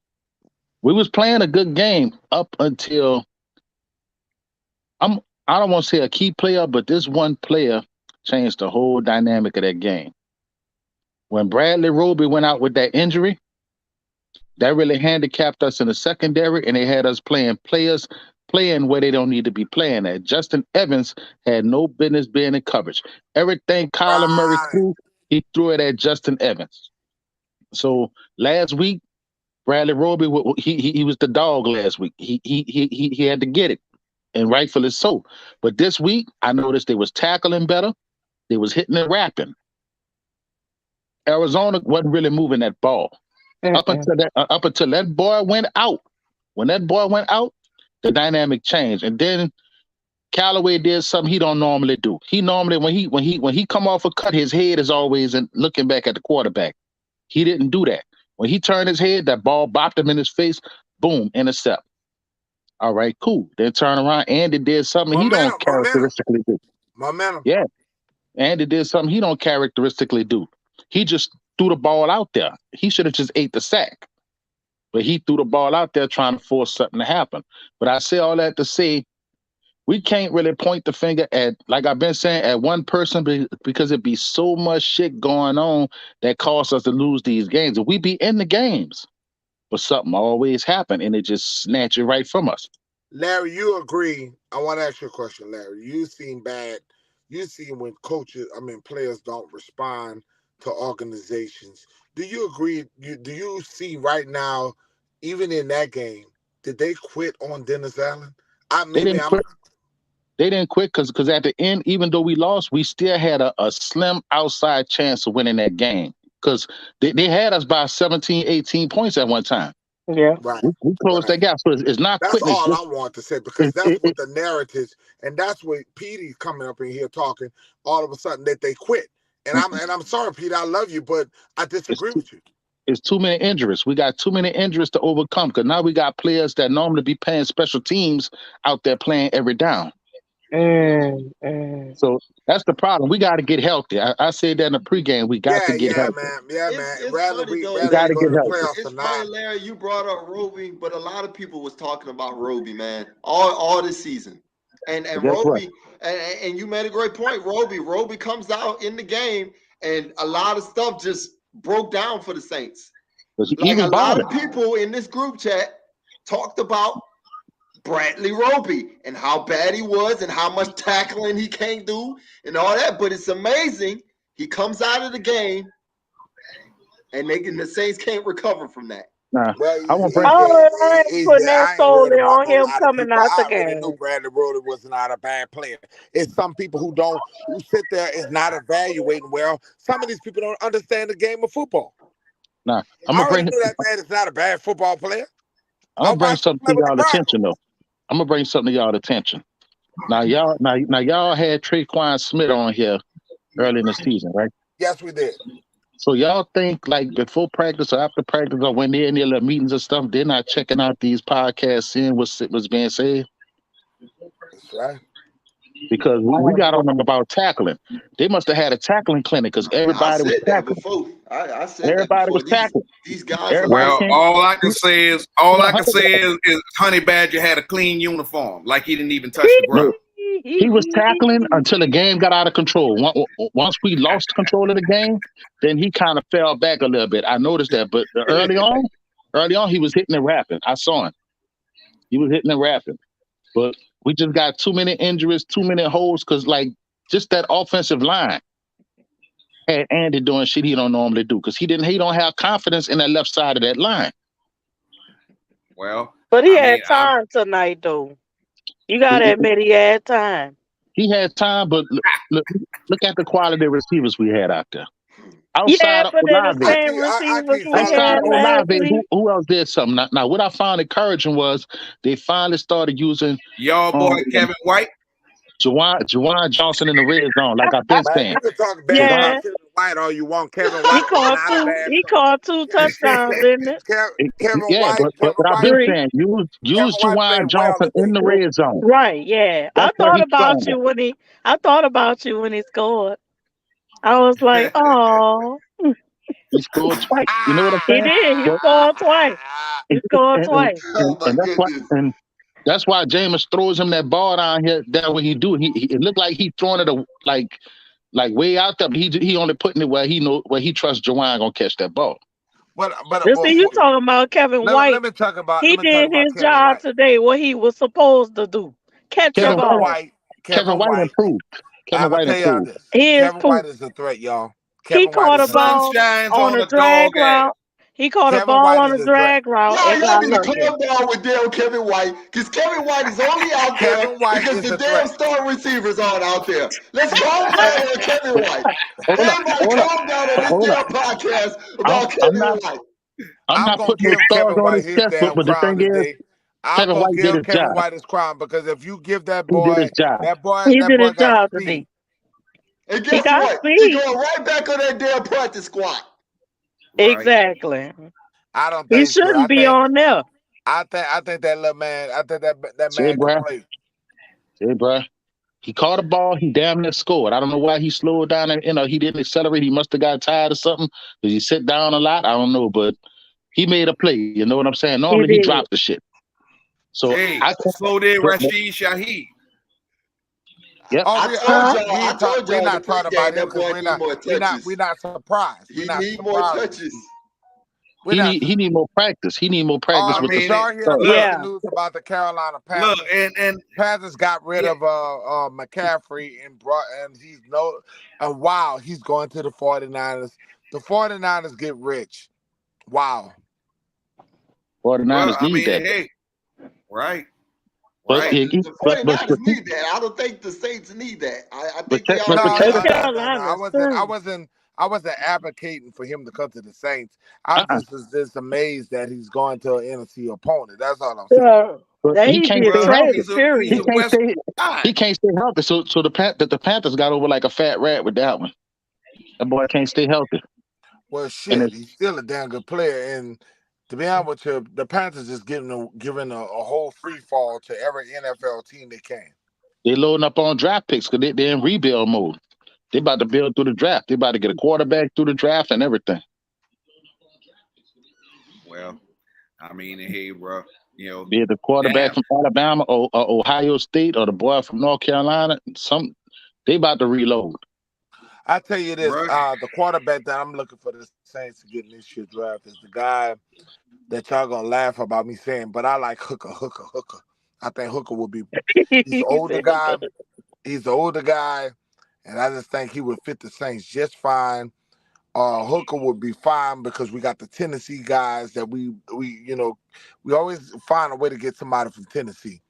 S5: We was playing a good game up until I don't want to say a key player, but this one player changed the whole dynamic of that game. When Bradley Roby went out with that injury, that really handicapped us in the secondary, and they had us playing players playing where they don't need to be playing at. Justin Evans had no business being in coverage. Everything Kyler Murray
S1: Right.
S5: threw, he threw it at Justin Evans. So last week, Bradley Roby, he was the dog last week. He had to get it, and rightfully so. But this week, I noticed they was tackling better. They was hitting and rapping. Arizona wasn't really moving that ball up until that boy went out. When that boy went out, the dynamic changed, and then Callaway did something he don't normally do. He normally when he come off a cut, his head is always looking back at the quarterback. He didn't do that. When he turned his head, that ball bopped him in his face. Boom, intercept. All right, cool. Then turn around. Andy did something he don't characteristically do.
S1: Momentum.
S5: Yeah, Andy did something he don't characteristically do. He just threw the ball out there. He should have just ate the sack. But he threw the ball out there trying to force something to happen. But I say all that to say, we can't really point the finger at, like I've been saying, at one person because it'd be so much shit going on that caused us to lose these games. And we be in the games, but something always happen and it just snatch it right from us.
S1: Larry, you agree. I want to ask you a question, Larry. You seem bad. You see when players don't respond to organizations. Do you agree? Do you see right now, even in that game, did they quit on Dennis Allen?
S5: They didn't quit because at the end, even though we lost, we still had a slim outside chance of winning that game because they had us by 17, 18 points at one time.
S3: Yeah.
S1: Right.
S5: We closed that gap. So it's not
S1: That's
S5: quitting.
S1: all I want to say because that's what the narratives, and that's what Petey's coming up in here talking all of a sudden that they quit. And I'm sorry, Pete, I love you, but I disagree with you.
S5: It's too many injuries. We got too many injuries to overcome because now we got players that normally be playing special teams out there playing every down. So that's the problem. We got to get healthy. I said that in the pregame. We got to get healthy.
S1: Man.
S4: It's
S1: Rather
S4: funny,
S1: we
S4: though.
S5: gotta
S1: go
S5: get
S1: to the
S5: healthy.
S1: playoffs
S4: It's
S1: or
S4: funny,
S1: not.
S4: Larry, you brought up Roby, but a lot of people was talking about Roby, man, all this season. And Roby, and you made a great point. Roby comes out in the game, and a lot of stuff just broke down for the Saints. Like a lot of people in this group chat talked about Bradley Roby and how bad he was and how much tackling he can't do and all that. But it's amazing. He comes out of the game and the Saints can't recover from that.
S5: Nah,
S1: Well,
S5: I won't bring.
S3: I ain't putting that
S1: I ain't worried
S3: solely
S1: about
S3: on
S1: no
S3: him
S1: lot of
S3: coming
S1: people.
S3: out the
S1: I already knew
S3: game.
S1: Bradley Roby was not a bad player. It's some people who sit there and not evaluating well. Some of these people don't understand the game of football.
S5: Nah,
S1: I already knew that man is not a bad football player.
S5: I'm gonna bring something to y'all attention though. I'm gonna bring something to y'all attention. Now y'all had Traquan Smith on here early in the season, right?
S1: Yes, we did.
S5: So y'all think like before practice or after practice or when they're in their little meetings and stuff, they're not checking out these podcasts, seeing what's being said?
S1: That's right.
S5: Because we got on them about tackling. They must have had a tackling clinic because everybody was tackling.
S4: I said
S5: everybody was tackling.
S4: These guys.
S2: Well, all I can say is Honey Badger had a clean uniform, like he didn't even touch the ground.
S5: He was tackling until the game got out of control. Once we lost control of the game, then he kind of fell back a little bit. I noticed that. But early on, he was hitting and rapping. I saw him. He was hitting and rapping. But we just got too many injuries, too many holes, because like just that offensive line had Andy doing shit he don't normally do because he don't have confidence in that left side of that line.
S2: Well,
S3: but he had time tonight, though. You gotta admit he had time.
S5: He had time, but look at the quality of receivers we had out there. Outside of Olave, who else did something? Now, what I found encouraging was they finally started using
S2: y'all boy Kevin White,
S5: Juwan Johnson in the red zone, like I've been saying.
S1: You can talk bad about Kevin White all you want. Kevin White
S3: he caught 2 touchdowns, didn't it?
S1: Kevin White.
S5: But I've been saying use Juwan Johnson in the red zone.
S3: Right? Yeah, I thought about you when he scored. I was like, oh.
S5: He scored twice. You know what I'm saying?
S3: He did. He scored twice. He scored twice.
S5: And that's why Jameis throws him that ball down here. That way he do. It looked like he throwing it like way out there. But he only putting it where he trusts Juwan gonna catch that ball.
S3: This thing you talking about Kevin White.
S1: let me talk about
S3: He did his
S1: Kevin
S3: job
S1: White.
S3: today, what he was supposed to do. Catch the
S5: Kevin
S3: ball.
S5: White. Kevin White improved.
S1: I'm
S5: Kevin
S1: gonna
S5: White
S1: tell y'all
S5: improved.
S1: this.
S3: He is
S1: Kevin
S3: poop.
S1: White is a threat, y'all.
S3: He
S1: Kevin White
S3: caught a
S1: is a threat.
S3: ball
S2: Sun shines
S3: on
S2: on
S3: a
S2: a
S3: drag
S2: dog ass.
S3: route. He caught a
S1: Kevin
S3: ball
S1: White
S3: on
S1: is
S3: a
S1: a threat.
S3: drag route
S4: Y'all,
S3: and
S4: y'all
S3: got
S4: need to
S3: lucky.
S4: calm down with damn Kevin White, because Kevin White is only out there
S1: Kevin White
S4: because
S1: is
S4: the
S1: a
S4: damn
S1: threat.
S4: star receivers aren't out there. Let's calm down on Kevin White.
S5: Hold up,
S4: Everybody
S5: hold up,
S4: calm down on this
S5: hold up.
S4: damn podcast
S5: I'm,
S4: about
S5: I'm
S4: Kevin
S5: not.
S4: White.
S5: I'm
S1: I'm
S5: not
S1: gonna
S5: putting no
S1: give
S5: stars
S1: Kevin
S5: on
S1: White
S5: his
S1: his
S5: chest,
S1: damn
S5: but the
S1: crown
S5: thing is,
S1: today. I'm
S5: Kevin
S1: gonna
S5: White did
S1: give
S5: his
S1: Kevin
S5: job.
S1: White his crown because if you give that
S5: He did his
S1: boy,
S5: job.
S3: He
S1: that
S3: did
S1: boy
S3: his
S1: got
S3: job
S1: speed.
S3: today.
S4: And
S3: He
S4: guess
S3: got
S4: what? He
S3: speed.
S4: going right back on that damn practice squad.
S2: Right.
S3: Exactly.
S1: I don't
S3: He
S1: think so.
S3: shouldn't be on there.
S1: I think that little man. I think that
S5: See,
S1: man can
S5: bruh.
S1: play.
S5: See, bruh. He caught a ball. He damn near scored. I don't know why he slowed down. And, he didn't accelerate. He must have got tired or something. Did he sit down a lot? I don't know. But he made a play. You know what I'm saying?
S3: He
S5: Normally, he
S3: did.
S5: dropped the shit. So
S2: Hey,
S5: I can't.
S2: slow there,
S5: But,
S2: Rashid Shaheed.
S5: yep.
S1: Oh,
S4: I
S1: we
S4: told
S1: oh
S4: y'all,
S1: we
S4: I
S1: ain't talk,
S4: told
S1: we
S4: y'all in the
S1: not talking about
S4: pregame
S1: him
S4: that
S1: because
S4: boy need more touches.
S1: we not surprised.
S4: He
S1: We not
S4: need more
S1: surprised.
S4: touches.
S1: We're not.
S5: He need more practice. He need more practice
S2: I
S5: with
S1: Did
S5: the
S2: mean,
S1: y'all hear the
S5: stars.
S2: look,
S1: breaking news about the Carolina
S2: look,
S1: Panthers?
S2: and
S1: Panthers got rid
S2: yeah,
S1: of McCaffrey and he's wow, he's going to the 49ers. The 49ers get rich. Wow.
S5: 49ers
S2: well, I
S5: need
S2: mean,
S5: that.
S2: hey, right,
S5: But
S2: right.
S4: The 49ers need that. I don't think the Saints need that. I think they
S5: but
S1: No,
S4: already
S3: But
S1: no,
S4: have
S1: no,
S4: that.
S1: no, no.
S3: Carolina sucks.
S1: I wasn't advocating for him to come to the Saints. I
S5: uh-uh.
S1: just was just amazed that he's going to an NFC opponent. That's all I'm saying.
S5: But
S3: That
S5: he
S3: he
S5: can't
S3: be
S5: stay
S2: Well,
S5: healthy.
S3: traded,
S2: he's
S5: He
S2: a
S3: period.
S5: can't
S2: West
S5: stay.
S2: guy.
S5: He can't stay healthy. So the Panthers got over like a fat rat with that one. That boy can't stay healthy.
S1: Well,
S5: And
S1: shit, he's still a damn good player. And to be honest with you, the Panthers is giving a whole free fall to every NFL team they can.
S5: they loading up on draft picks because they're in rebuild mode. They about to build through the draft. They about to get a quarterback through the draft and everything.
S2: Well, I mean, hey, bro,
S5: Be it the quarterback
S2: damn,
S5: from Alabama or Ohio State or the boy from North Carolina. They about to reload.
S1: I tell you this,
S2: bro.
S1: the quarterback that I'm looking for the Saints to get in this year's draft is the guy that y'all gonna laugh about me saying, but I like Hooker. I think Hooker will be. He's an
S3: He
S1: older
S3: said,
S1: guy. He's an older guy, and I just think he would fit the Saints just fine. Hooker would be fine because we got the Tennessee guys that we always find a way to get somebody from Tennessee,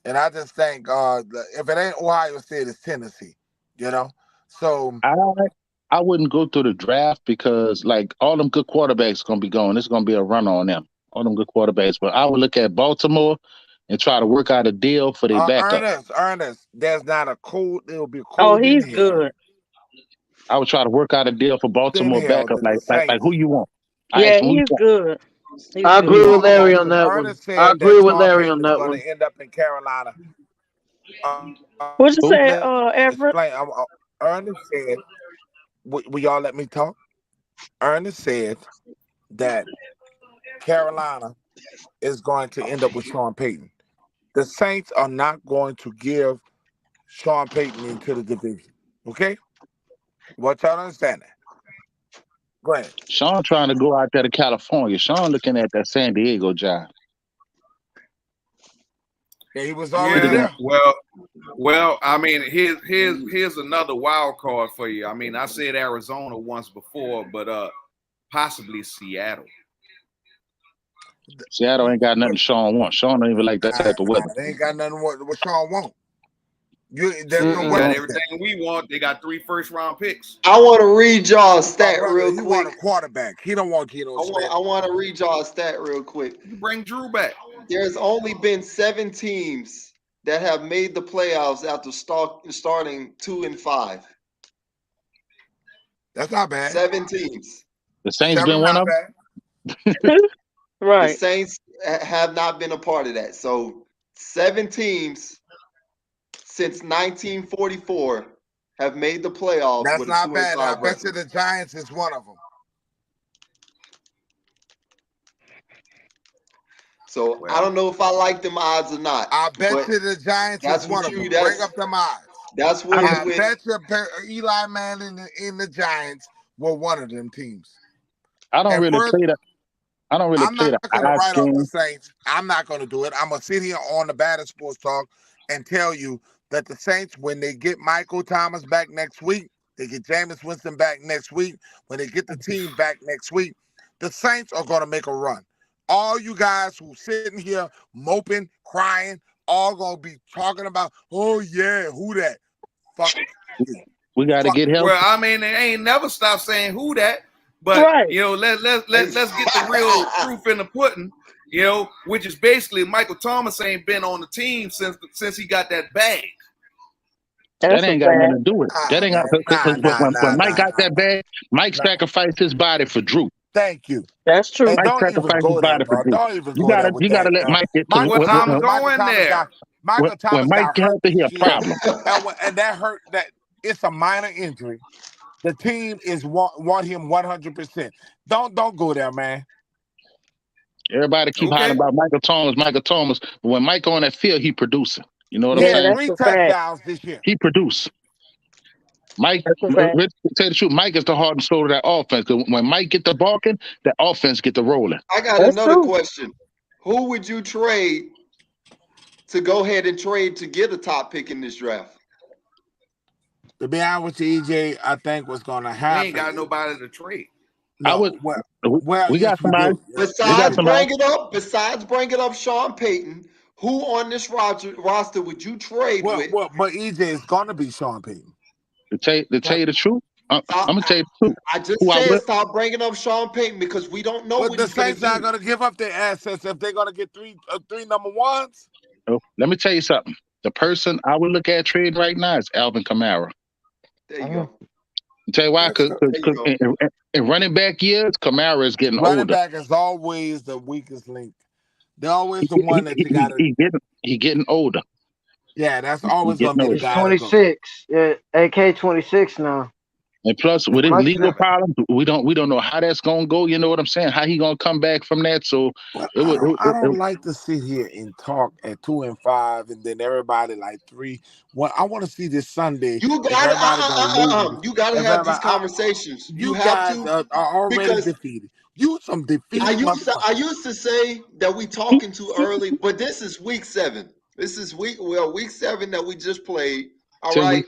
S1: and I just think if it ain't Ohio State, it's Tennessee, you know. So
S5: I wouldn't go through the draft because like all them good quarterbacks gonna be going. It's gonna be a run on them. All them good quarterbacks. But I would look at Baltimore and try to work out a deal for their backup.
S1: Ernest, there's not a cold. It'll be
S3: oh,
S1: cold in
S3: he's
S1: hell.
S3: good.
S5: I would try to work out a deal for
S1: In
S5: Baltimore
S1: hell
S5: backup.
S1: than the
S5: Like
S1: Saints.
S5: who you want? I
S3: Yeah,
S5: asked him who you
S3: he's
S5: want.
S3: good. He's
S6: I
S5: Who you
S6: agree
S3: good.
S6: with
S5: want?
S6: Larry on
S1: Because
S6: that one.
S1: Ernest
S6: I
S1: said
S6: agree
S1: that
S6: with
S1: Sean
S6: Larry
S1: Payton
S6: on
S1: is
S6: that
S1: going
S6: one.
S1: to end up in Carolina.
S3: What you
S5: Who?
S3: say,
S1: Let
S3: Everett?
S1: explain. Ernest said, will y'all let me talk? Ernest said that Carolina is going to end up with Sean Payton. The Saints are not going to give Sean Payton into the division. Okay? What y'all understand that? Go ahead.
S5: Sean trying to go out there to California. Sean looking at that San Diego job.
S1: Yeah, he was
S5: He
S1: already
S5: looking
S2: Yeah,
S5: at
S1: there.
S2: well, I mean, here's another wild card for you. I mean, I said Arizona once before, but possibly Seattle.
S5: Seattle ain't got nothing Sean wants. Sean don't even like that type of weather.
S1: They ain't got nothing what Sean want. There's no
S2: They
S1: weather
S2: got
S6: Mm-mm.
S1: for that.
S2: everything we want. They got 3 first-round picks.
S4: I want to read y'all a
S1: My
S4: stat
S1: brother,
S4: real
S1: he want a
S4: quick.
S1: quarterback. He don't want Geno Smith.
S4: I want to read y'all a stat real quick.
S2: You bring Drew back.
S4: There's only been 7 teams that have made the playoffs after starting 2-5.
S1: That's not bad.
S4: 7 teams.
S5: The Saints
S1: 7
S5: been one
S1: not
S5: of them.
S1: bad.
S4: The
S3: Right.
S4: Saints have not been a part of that. So 7 teams since 1944 have made the playoffs
S1: That's
S4: with a
S1: not bad. I
S4: 2-5
S1: bet you
S4: record.
S1: the Giants is one of them.
S4: So I
S2: Well,
S4: don't know if I like them odds or not.
S1: I bet
S4: But
S1: you the Giants is
S4: that's
S1: one
S4: what
S1: of them.
S4: you
S1: Bring up them odds.
S4: that's
S5: I
S4: what
S5: don't,
S1: I bet you Eli Manning in the Giants were one of them teams.
S5: I don't
S1: And
S5: really
S1: first,
S5: play the. I don't really
S1: I'm
S5: play
S1: not
S5: the
S1: going to
S5: odds
S1: write off the
S5: game.
S1: Saints. I'm not going to do it. I'm going to sit here on the Batter Sports Talk and tell you that the Saints, when they get Michael Thomas back next week, they get Jameis Winston back next week, when they get the team back next week, the Saints are going to make a run. All you guys who sitting here moping, crying, all going to be talking about, oh, yeah, who that? Fuck you.
S5: We got to get help.
S2: Well, I mean, they ain't never stopped saying who that, but
S3: Right.
S2: you know, let's get the real proof in the pudding. You know, which is basically Michael Thomas ain't been on the team since he got that bag.
S3: That's
S5: That
S3: a
S5: ain't got nothing
S3: fact.
S5: to do with it. That ain't got when Mike got that bag, Mike sacrificed his body for Drew.
S1: Thank you.
S3: That's true.
S1: And
S5: Mike
S1: don't even
S5: sacrificed his
S1: go there,
S5: body for
S1: bro.
S5: Drew.
S1: Don't even
S5: You
S1: go there
S5: gotta
S1: with
S5: you
S1: that.
S5: gotta let Mike get to
S2: What time
S1: Michael
S2: going
S1: Thomas
S2: there?
S1: Michael Thomas
S5: when Mike
S1: got hurt
S5: got to
S1: this
S5: a
S1: year,
S5: problem.
S1: and that hurt. That it's a minor injury. The team is want him 100%. Don't go there, man.
S5: Everybody keep hiding about Michael Thomas. But when Mike on that field, he producing. You know what
S1: He
S5: I'm
S1: had
S5: saying?
S3: That's
S1: 3
S3: a fact.
S1: touchdowns this year.
S5: He produced. Mike,
S3: That's a fact.
S5: to tell the truth, Mike is the heart and soul of that offense. Because when Mike get the barking, the offense get the rolling.
S4: I got
S3: That's
S4: another
S3: true.
S4: question. Who would you trade to go ahead and trade to get a top pick in this draft?
S1: To be honest with you, EJ, I think what's going to
S2: We
S1: happen.
S2: ain't got nobody to trade.
S1: No,
S5: I would.
S1: well,
S5: We
S1: yes,
S5: got
S1: we
S5: somebody.
S1: do.
S4: Besides bringing up Sean Payton, who on this roster would you trade with?
S1: But EJ is going to be Sean Payton.
S5: To tell you the truth, I'm gonna tell you the truth.
S4: I just
S5: Who I
S4: said
S5: would-
S4: stop bringing up Sean Payton because we don't know
S1: But
S4: what
S1: the
S4: he's going to
S1: Saints aren't
S4: do.
S1: going to give up their assets if they're going to get three number ones.
S5: Let me tell you something. The person I would look at trading right now is Alvin Kamara.
S4: There you go.
S5: I'll tell you why, because
S4: There you go.
S5: in running back years, Kamara is getting
S1: Running
S5: older.
S1: back is always the weakest link. They're always the one that you got to.
S5: He getting older.
S1: Yeah, that's always going to be the
S6: He's
S1: guy.
S6: 26. AK 26 now.
S5: And plus, with his
S6: Much
S5: legal
S6: better.
S5: problems, we don't know how that's gonna go. You know what I'm saying? How he gonna come back from that? So
S1: But I don't like to sit here and talk at 2 and 5, and then everybody like 3. Well, I want to see this Sunday.
S4: You got to have these conversations. You have
S1: guys
S4: to
S1: are already
S4: because
S1: defeated. You some defeated motherfuckers.
S4: I used to say that we talking too early, but this is week 7. This is week 7 that we just played. All right.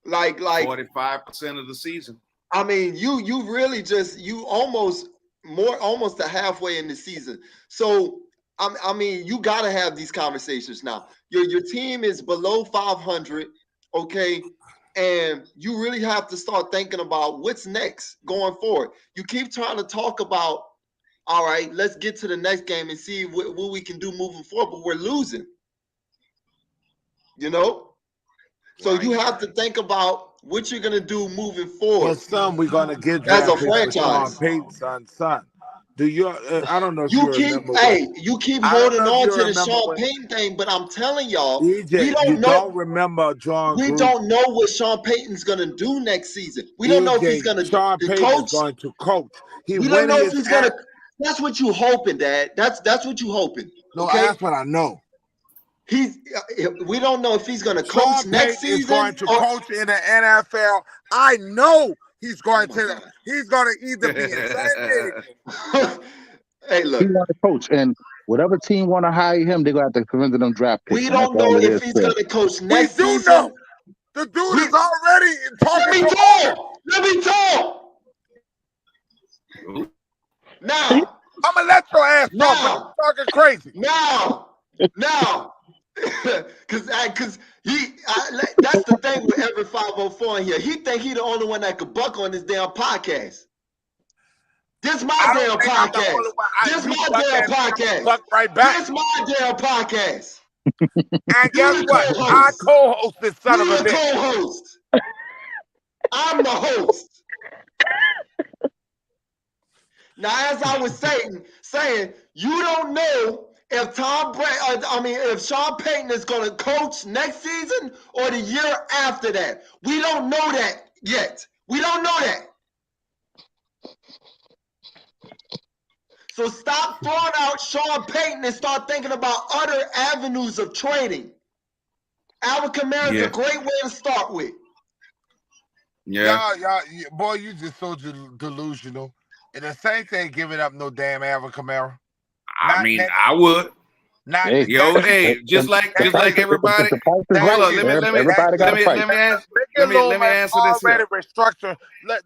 S4: Like
S2: 45% of the season.
S4: I mean, you really just almost to halfway in the season. So I mean, you got to have these conversations now. Your team is below 500, okay, and you really have to start thinking about what's next going forward. You keep trying to talk about, all right, let's get to the next game and see what we can do moving forward, but we're losing. You know. So you have to think about what you're gonna do moving forward.
S1: Well, son, we're gonna get
S4: as a
S1: draft picks for Sean
S4: franchise.
S1: Payton, son. Do you? I don't know if
S4: You
S1: remember.
S4: you keep
S1: I don't
S4: holding
S1: know if
S4: on
S1: you
S4: to the
S1: remember
S4: Sean Payton thing, but I'm telling y'all,
S1: EJ,
S4: we don't
S1: you
S4: know.
S1: don't remember John
S4: We
S1: Gruden.
S4: don't know what Sean Payton's gonna do next season. We don't know if he's gonna
S1: Sean Payton
S4: coach.
S1: is going to coach.
S4: We don't know if he's gonna. That's what you hoping, Dad. That's what you hoping.
S1: No,
S4: okay?
S1: that's what I know.
S4: We don't know if he's gonna coach
S1: Sean
S4: next
S1: Payton
S4: season.
S1: is going to coach in the NFL. I know he's going to. He's going to either be in San Diego.
S4: Hey, look.
S5: He want to coach, and whatever team want to hire him, they're gonna have to convince them draft picks.
S4: We don't know if he's gonna coach next season.
S1: We do know. The dude is already talking.
S4: Let me talk. Now
S1: I'm gonna let your ass talk. You're talking crazy.
S4: Now, because that's the thing with every 504 in here. He think he the only one that could buck on this damn podcast. This my damn podcast. This my damn podcast.
S1: Buck right back.
S4: This my damn podcast.
S1: And guess what? I co-host this son of a bitch.
S4: Co-host. I'm the host. Now, as I was saying, you don't know if if Sean Payton is going to coach next season or the year after that. We don't know that yet. We don't know that. So stop throwing out Sean Payton and start thinking about other avenues of trading. Alvin Kamara is a great way to start with.
S1: Yeah, boy, you just so delusional. And the Saints ain't giving up no damn Alvin Kamara.
S2: I mean, I would.
S1: Not
S5: Hey,
S2: Yo, hey, just like everybody.
S5: The price is
S2: Hey,
S5: right.
S2: hold on,
S5: Everybody got a price.
S2: let me answer this here.
S1: already restructured.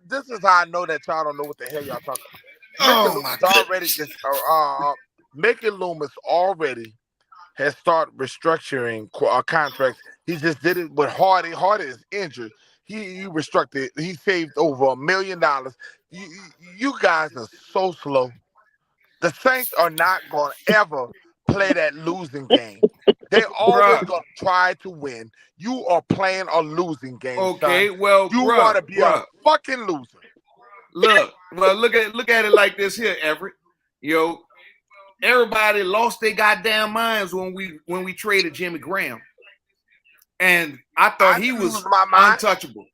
S1: This is how I know that y'all don't know what the hell y'all talking about.
S2: Oh my
S1: Mickey Loomis already has started restructuring contracts. He just did it with Hardy. Hardy is injured. He restructured. He saved over $1 million. You guys are so slow. The Saints are not going to ever play that losing game. They always going to try to win. You are playing a losing game.
S2: Okay,
S1: son.
S2: well,
S1: you want to be a fucking loser.
S2: Look at it like this here, Everett. Yo, everybody lost their goddamn minds when we traded Jimmy Graham, and I thought he was untouchable.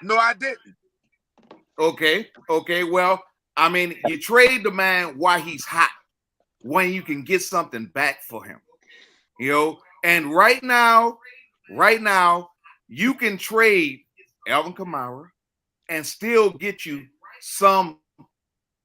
S1: No, I didn't.
S2: Okay. Well, I mean, you trade the man while he's hot, when you can get something back for him. You know, and right now, you can trade Alvin Kamara and still get you some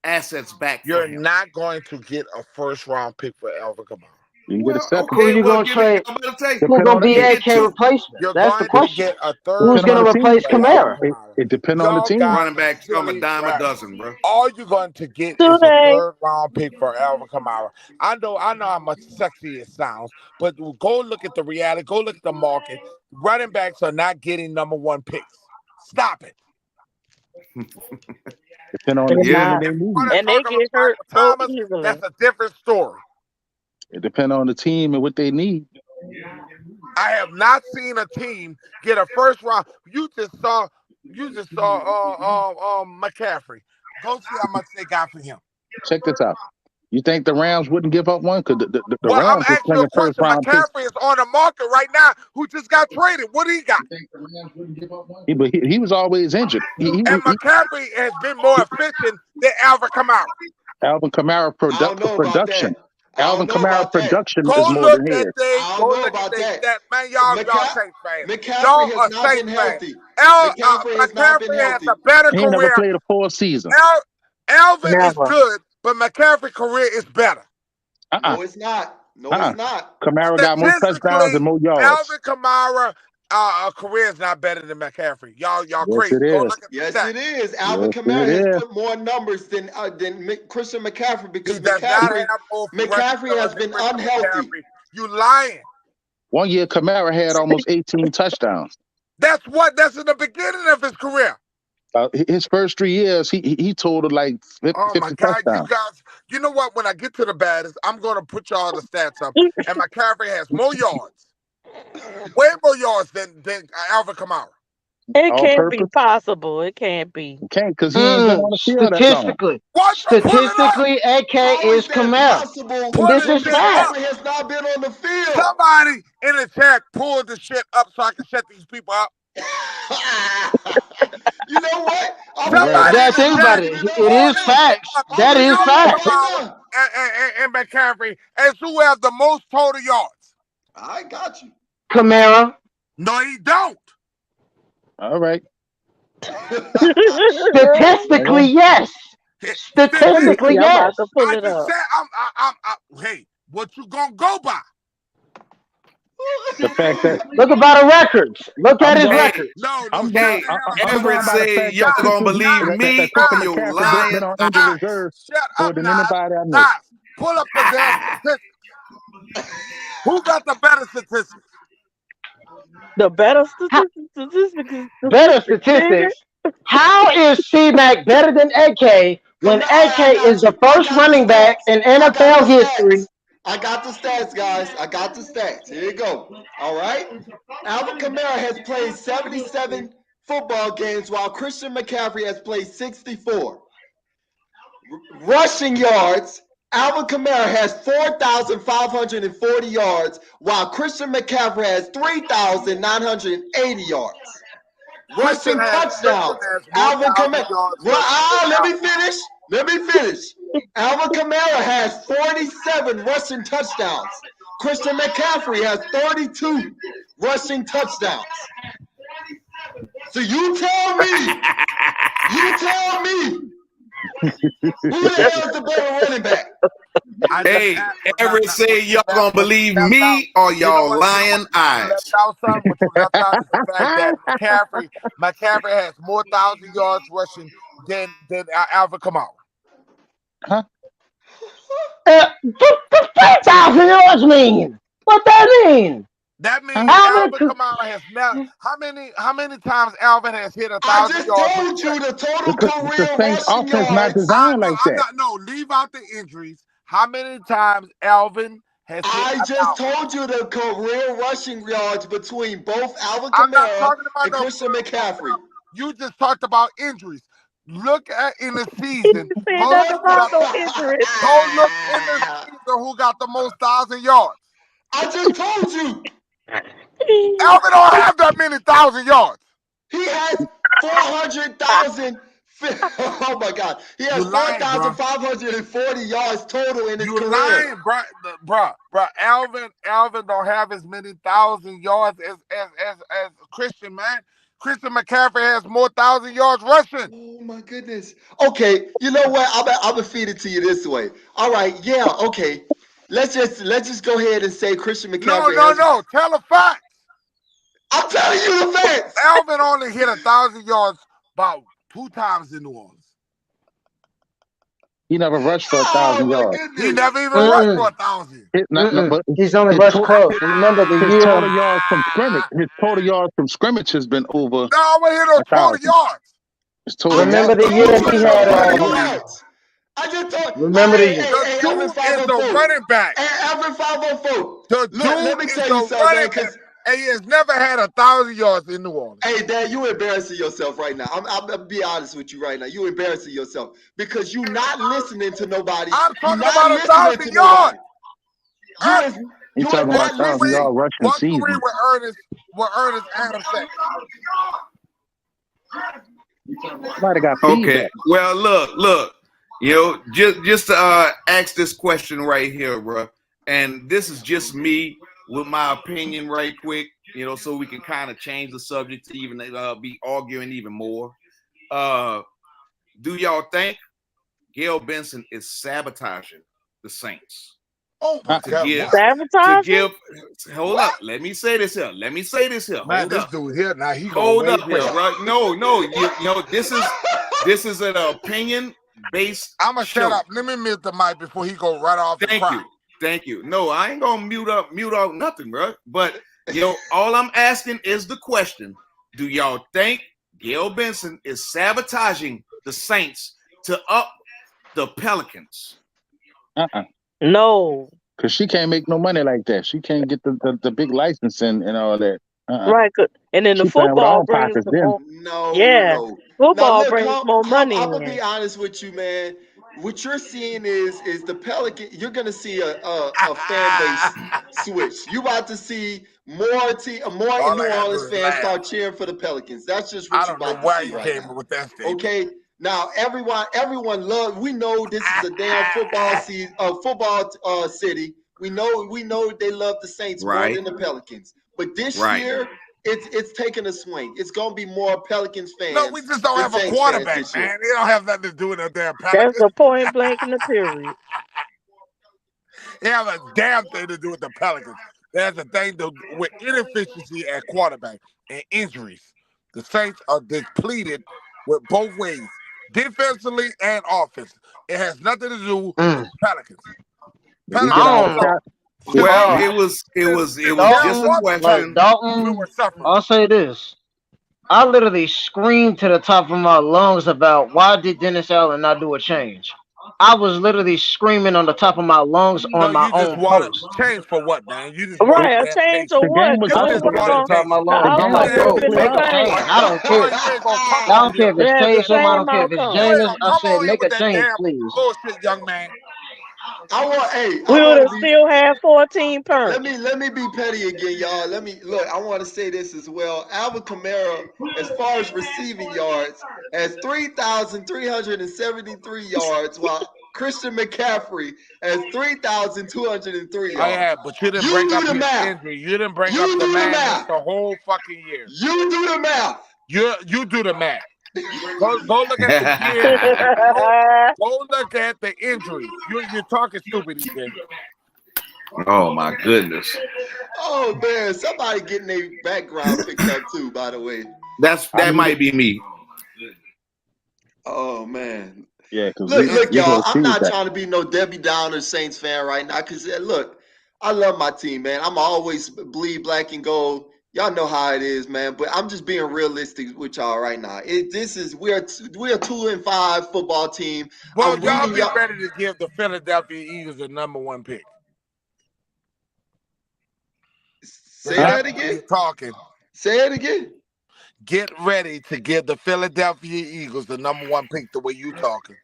S2: assets back.
S1: You're not going to get a first-round pick for Alvin Kamara.
S5: You can get a second.
S6: Who you gonna trade? Who's gonna be AK replacement? That's the question.
S1: Get a third.
S6: Who's gonna replace Kamara?
S5: It depends on the team.
S2: Running backs come a dime a dozen, bro.
S1: All you're going to get is a third-round pick for Alvin Kamara. I know how much sexy it sounds, but go look at the reality. Go look at the market. Running backs are not getting number one picks. Stop it.
S5: Depend on the team
S3: and they get hurt so easily.
S1: That's a different story.
S5: It depends on the team and what they need.
S1: I have not seen a team get a first round. You just saw McCaffrey. Go see how much they got for him.
S5: Check this out. You think the Rams wouldn't give up one? Because the
S1: well,
S5: Rams
S1: I'm asking you a question. McCaffrey is on the market right now. Who just got traded? What do he got?
S5: You think the Rams wouldn't give up one? He was always injured.
S1: McCaffrey has been more efficient than Alvin Kamara.
S5: Alvin Kamara production. Alvin Kamara production is more than his.
S1: Go look at that. Man, y'all Saints fans.
S4: McCaffrey has not been healthy.
S1: McCaffrey has a better career.
S5: He never played a full season.
S1: Alvin is good, but McCaffrey's career is better.
S4: No, it's not. It's not.
S5: Kamara got more touchdowns and more yards.
S1: Alvin Kamara career is not better than McCaffrey. Y'all crazy.
S4: Yes, it is. Alvin Kamara has put more numbers than Christian McCaffrey because McCaffrey has been unhealthy.
S1: You lying.
S5: 1 year, Kamara had almost 18 touchdowns.
S1: That's in the beginning of his career.
S5: His first 3 years, he totaled like 50
S1: oh my God,
S5: touchdowns.
S1: You guys! You know what? When I get to the baddest, I'm going to put y'all the stats up. And McCaffrey has more yards, way more yards than Alvin Kamara.
S3: It can't be possible. It can't be.
S5: It can't because he ain't been on the field
S6: Statistically, AK is Kamara. This is fact.
S4: Has not been on the field.
S1: Somebody in the chat pull the shit up so I can shut these people up.
S4: You know what?
S6: Think about it. It is facts. That is facts.
S1: And McCaffrey is who have the most total yards.
S4: I got you.
S6: Kamara.
S1: No, he don't.
S5: All right.
S6: Statistically, yes. Statistically, yes.
S1: Hey, what you gonna go by?
S5: The fact that
S6: look about the records. Look at his records.
S2: Everett say y'all gonna believe me or you lying.
S5: On injured reserve more than anybody I know.
S1: Pull up the damn statistics. Who got the better statistics?
S3: The better statistics.
S6: Better statistics. How is C-Mac better than AK when AK is the first running back in NFL history?
S4: I got the stats, guys. I got the stats. Here you go. All right. Alvin Kamara has played 77 football games while Christian McCaffrey has played 64. Rushing yards. Alvin Kamara has 4,540 yards while Christian McCaffrey has 3,980 yards. Rushing touchdowns. Alvin Kamara. Let me finish. Alvin Kamara has 47 rushing touchdowns. Christian McCaffrey has 32 rushing touchdowns. So you tell me Who the hell is the better running back?
S2: Hey, Everett say y'all gonna believe me or y'all lying eyes.
S1: Left out something. What you left out is the fact that McCaffrey has more 1,000 yards rushing than Alvin Kamara.
S5: Huh?
S6: 3,000 yards mean? What that mean?
S1: That means
S6: Alvin
S1: Alvin Kamara has now. How many times Alvin has hit 1,000 yards?
S4: I just told you the total
S5: The
S4: career
S5: Saints
S4: rushing
S5: offense not
S4: yards.
S5: designed like that.
S1: Leave out the injuries. How many times Alvin has hit?
S4: I just told you the career rushing yards between both Alvin
S1: I'm not
S4: Kamara
S1: talking about
S4: and
S1: no
S4: Christian McCaffrey.
S1: You just talked about injuries. Look at in the season.
S3: Say nothing about no injuries.
S1: Go look in the season who got the most 1,000 yards.
S4: I just told you.
S1: Alvin don't have that many 1,000 yards.
S4: He has 400,000. Oh my God. He has 4,540 yards total in his career.
S1: Lying, bruh. Alvin don't have as many 1,000 yards as Christian, man. Christian McCaffrey has more 1,000 yards rushing.
S4: Oh my goodness. Okay, you know what? I'm gonna feed it to you this way. All right, yeah, okay. Let's just go ahead and say Christian McCaffrey.
S1: No. Tell the facts.
S4: I'm telling you the facts.
S1: Alvin only hit 1,000 yards about 2 times in New Orleans.
S5: He never rushed for 1,000 yards.
S1: He never even rushed for 1,000.
S6: He's only rushed close. Remember the
S5: his
S6: year.
S5: total yards from scrimmage. His total yards from scrimmage has been over.
S1: No, I want to hear those total yards.
S5: His total
S6: Remember the year he had.
S4: I just told.
S6: Remember the year.
S1: The dude is the running back.
S4: Alvin 504.
S1: The dude
S4: let me
S1: is
S4: tell you
S1: the
S4: something,
S1: running back. And he has never had 1,000 yards in New Orleans.
S4: Hey, Dad, you embarrassing yourself right now. I'm gonna be honest with you right now. You embarrassing yourself because you're not listening to nobody.
S1: I'm talking about 1,000 yards.
S5: He's talking about 1,000 yard rushing season.
S1: What Ernest Adams said.
S5: Might have got feedback.
S2: Okay. Well, look. Just to ask this question right here, bro. And this is just me with my opinion right quick, so we can kind of change the subject to even be arguing even more. Do y'all think Gail Benson is sabotaging the Saints?
S1: Oh my God!
S3: Sabotaging?
S2: Hold up. Let me say this here.
S1: Man, this dude here now. He
S2: hold up here, right? No. This is an opinion based.
S1: I'm gonna shut up. Let me mute the mic before he go right off.
S2: Thank you. No, I ain't gonna mute out nothing, bro. But all I'm asking is the question: do y'all think Gail Benson is sabotaging the Saints to up the Pelicans?
S3: No.
S5: Because she can't make no money like that. She can't get the big licensing and all that.
S3: Right. And then the football brings more.
S4: No.
S3: Football brings more money.
S4: I'm gonna be honest with you, man. What you're seeing is the Pelican. You're gonna see a fan base switch. You about to see more New Orleans fans start cheering for the Pelicans. That's just what you're about to see right now.
S1: With that statement.
S4: Okay. Now everyone loves. We know this is a damn football season, football city. We know they love the Saints more than the Pelicans. But this year, it's taking a swing. It's gonna be more Pelicans fans.
S1: No, we just don't have a quarterback, man. They don't have nothing to do with the damn Pelicans.
S3: That's a point blank in the period.
S1: They have a damn thing to do with the Pelicans. There's a thing with inefficiency at quarterback and injuries. The Saints are depleted with both ways, defensively and offensively. It has nothing to do with the Pelicans.
S2: Well, it was just a question.
S6: Dalton, I'll say this. I literally screamed to the top of my lungs about why did Dennis Allen not do a change? I was literally screaming on the top of my lungs on my own post.
S1: Change for what, man? You just
S3: a change of what?
S6: I just wanted to top my lungs. I'm like, bro, make a change. I don't care. I don't care if it's Taysom. I don't care if it's Jameis. I said, make a change, please.
S1: Bullshit, young man.
S3: We would have still had 14 perks.
S4: Let me be petty again, y'all. I want to say this as well. Alvin Kamara, as far as receiving yards, has 3,373 yards, while Christian McCaffrey has 3,203 yards.
S1: Oh, yeah, but you didn't bring up his injury. You didn't bring up the math the whole fucking year.
S4: You do the math.
S1: You do the math. Go look at the gear. Go look at the injuries. You're talking stupid, EJ.
S2: Oh my goodness.
S4: Oh man, somebody getting their background picked up too, by the way.
S2: That might be me.
S4: Oh man.
S5: Yeah, because
S4: Look,
S5: we
S4: y'all,
S5: go
S4: I'm
S5: see
S4: not
S5: that.
S4: trying to be no Debbie Downer Saints fan right now, because look, I love my team, man. I'm always bleed black and gold. Y'all know how it is, man. But I'm just being realistic with y'all right now. We're a 2-5 football team.
S1: Well,
S4: I'm
S1: y'all
S4: reading
S1: be
S4: y'all.
S1: ready to give the Philadelphia Eagles the #1 pick.
S4: Say that again.
S1: You're talking.
S4: Say it again.
S1: Get ready to give the Philadelphia Eagles the #1 pick the way you talking.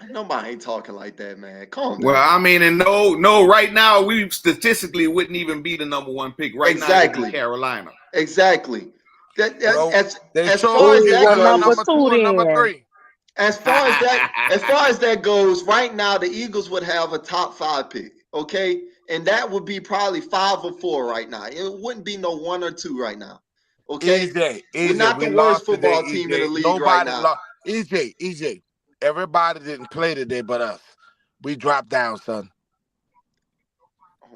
S4: Nobody ain't talking like that, man. Calm down.
S2: Well, I mean, and no, right now we statistically wouldn't even be the #1 pick. Right now, it'd be Carolina.
S4: Exactly.
S1: Well,
S4: as far as that
S3: number
S4: goes,
S3: two then.
S1: #3.
S4: as far as that goes, right now the Eagles would have a top 5 pick. Okay, and that would be probably 5 or 4 right now. It wouldn't be no 1 or 2 right now. Okay, we're not the worst football team in the league right now.
S1: Lost. EJ, everybody didn't play today but us. We dropped down, son.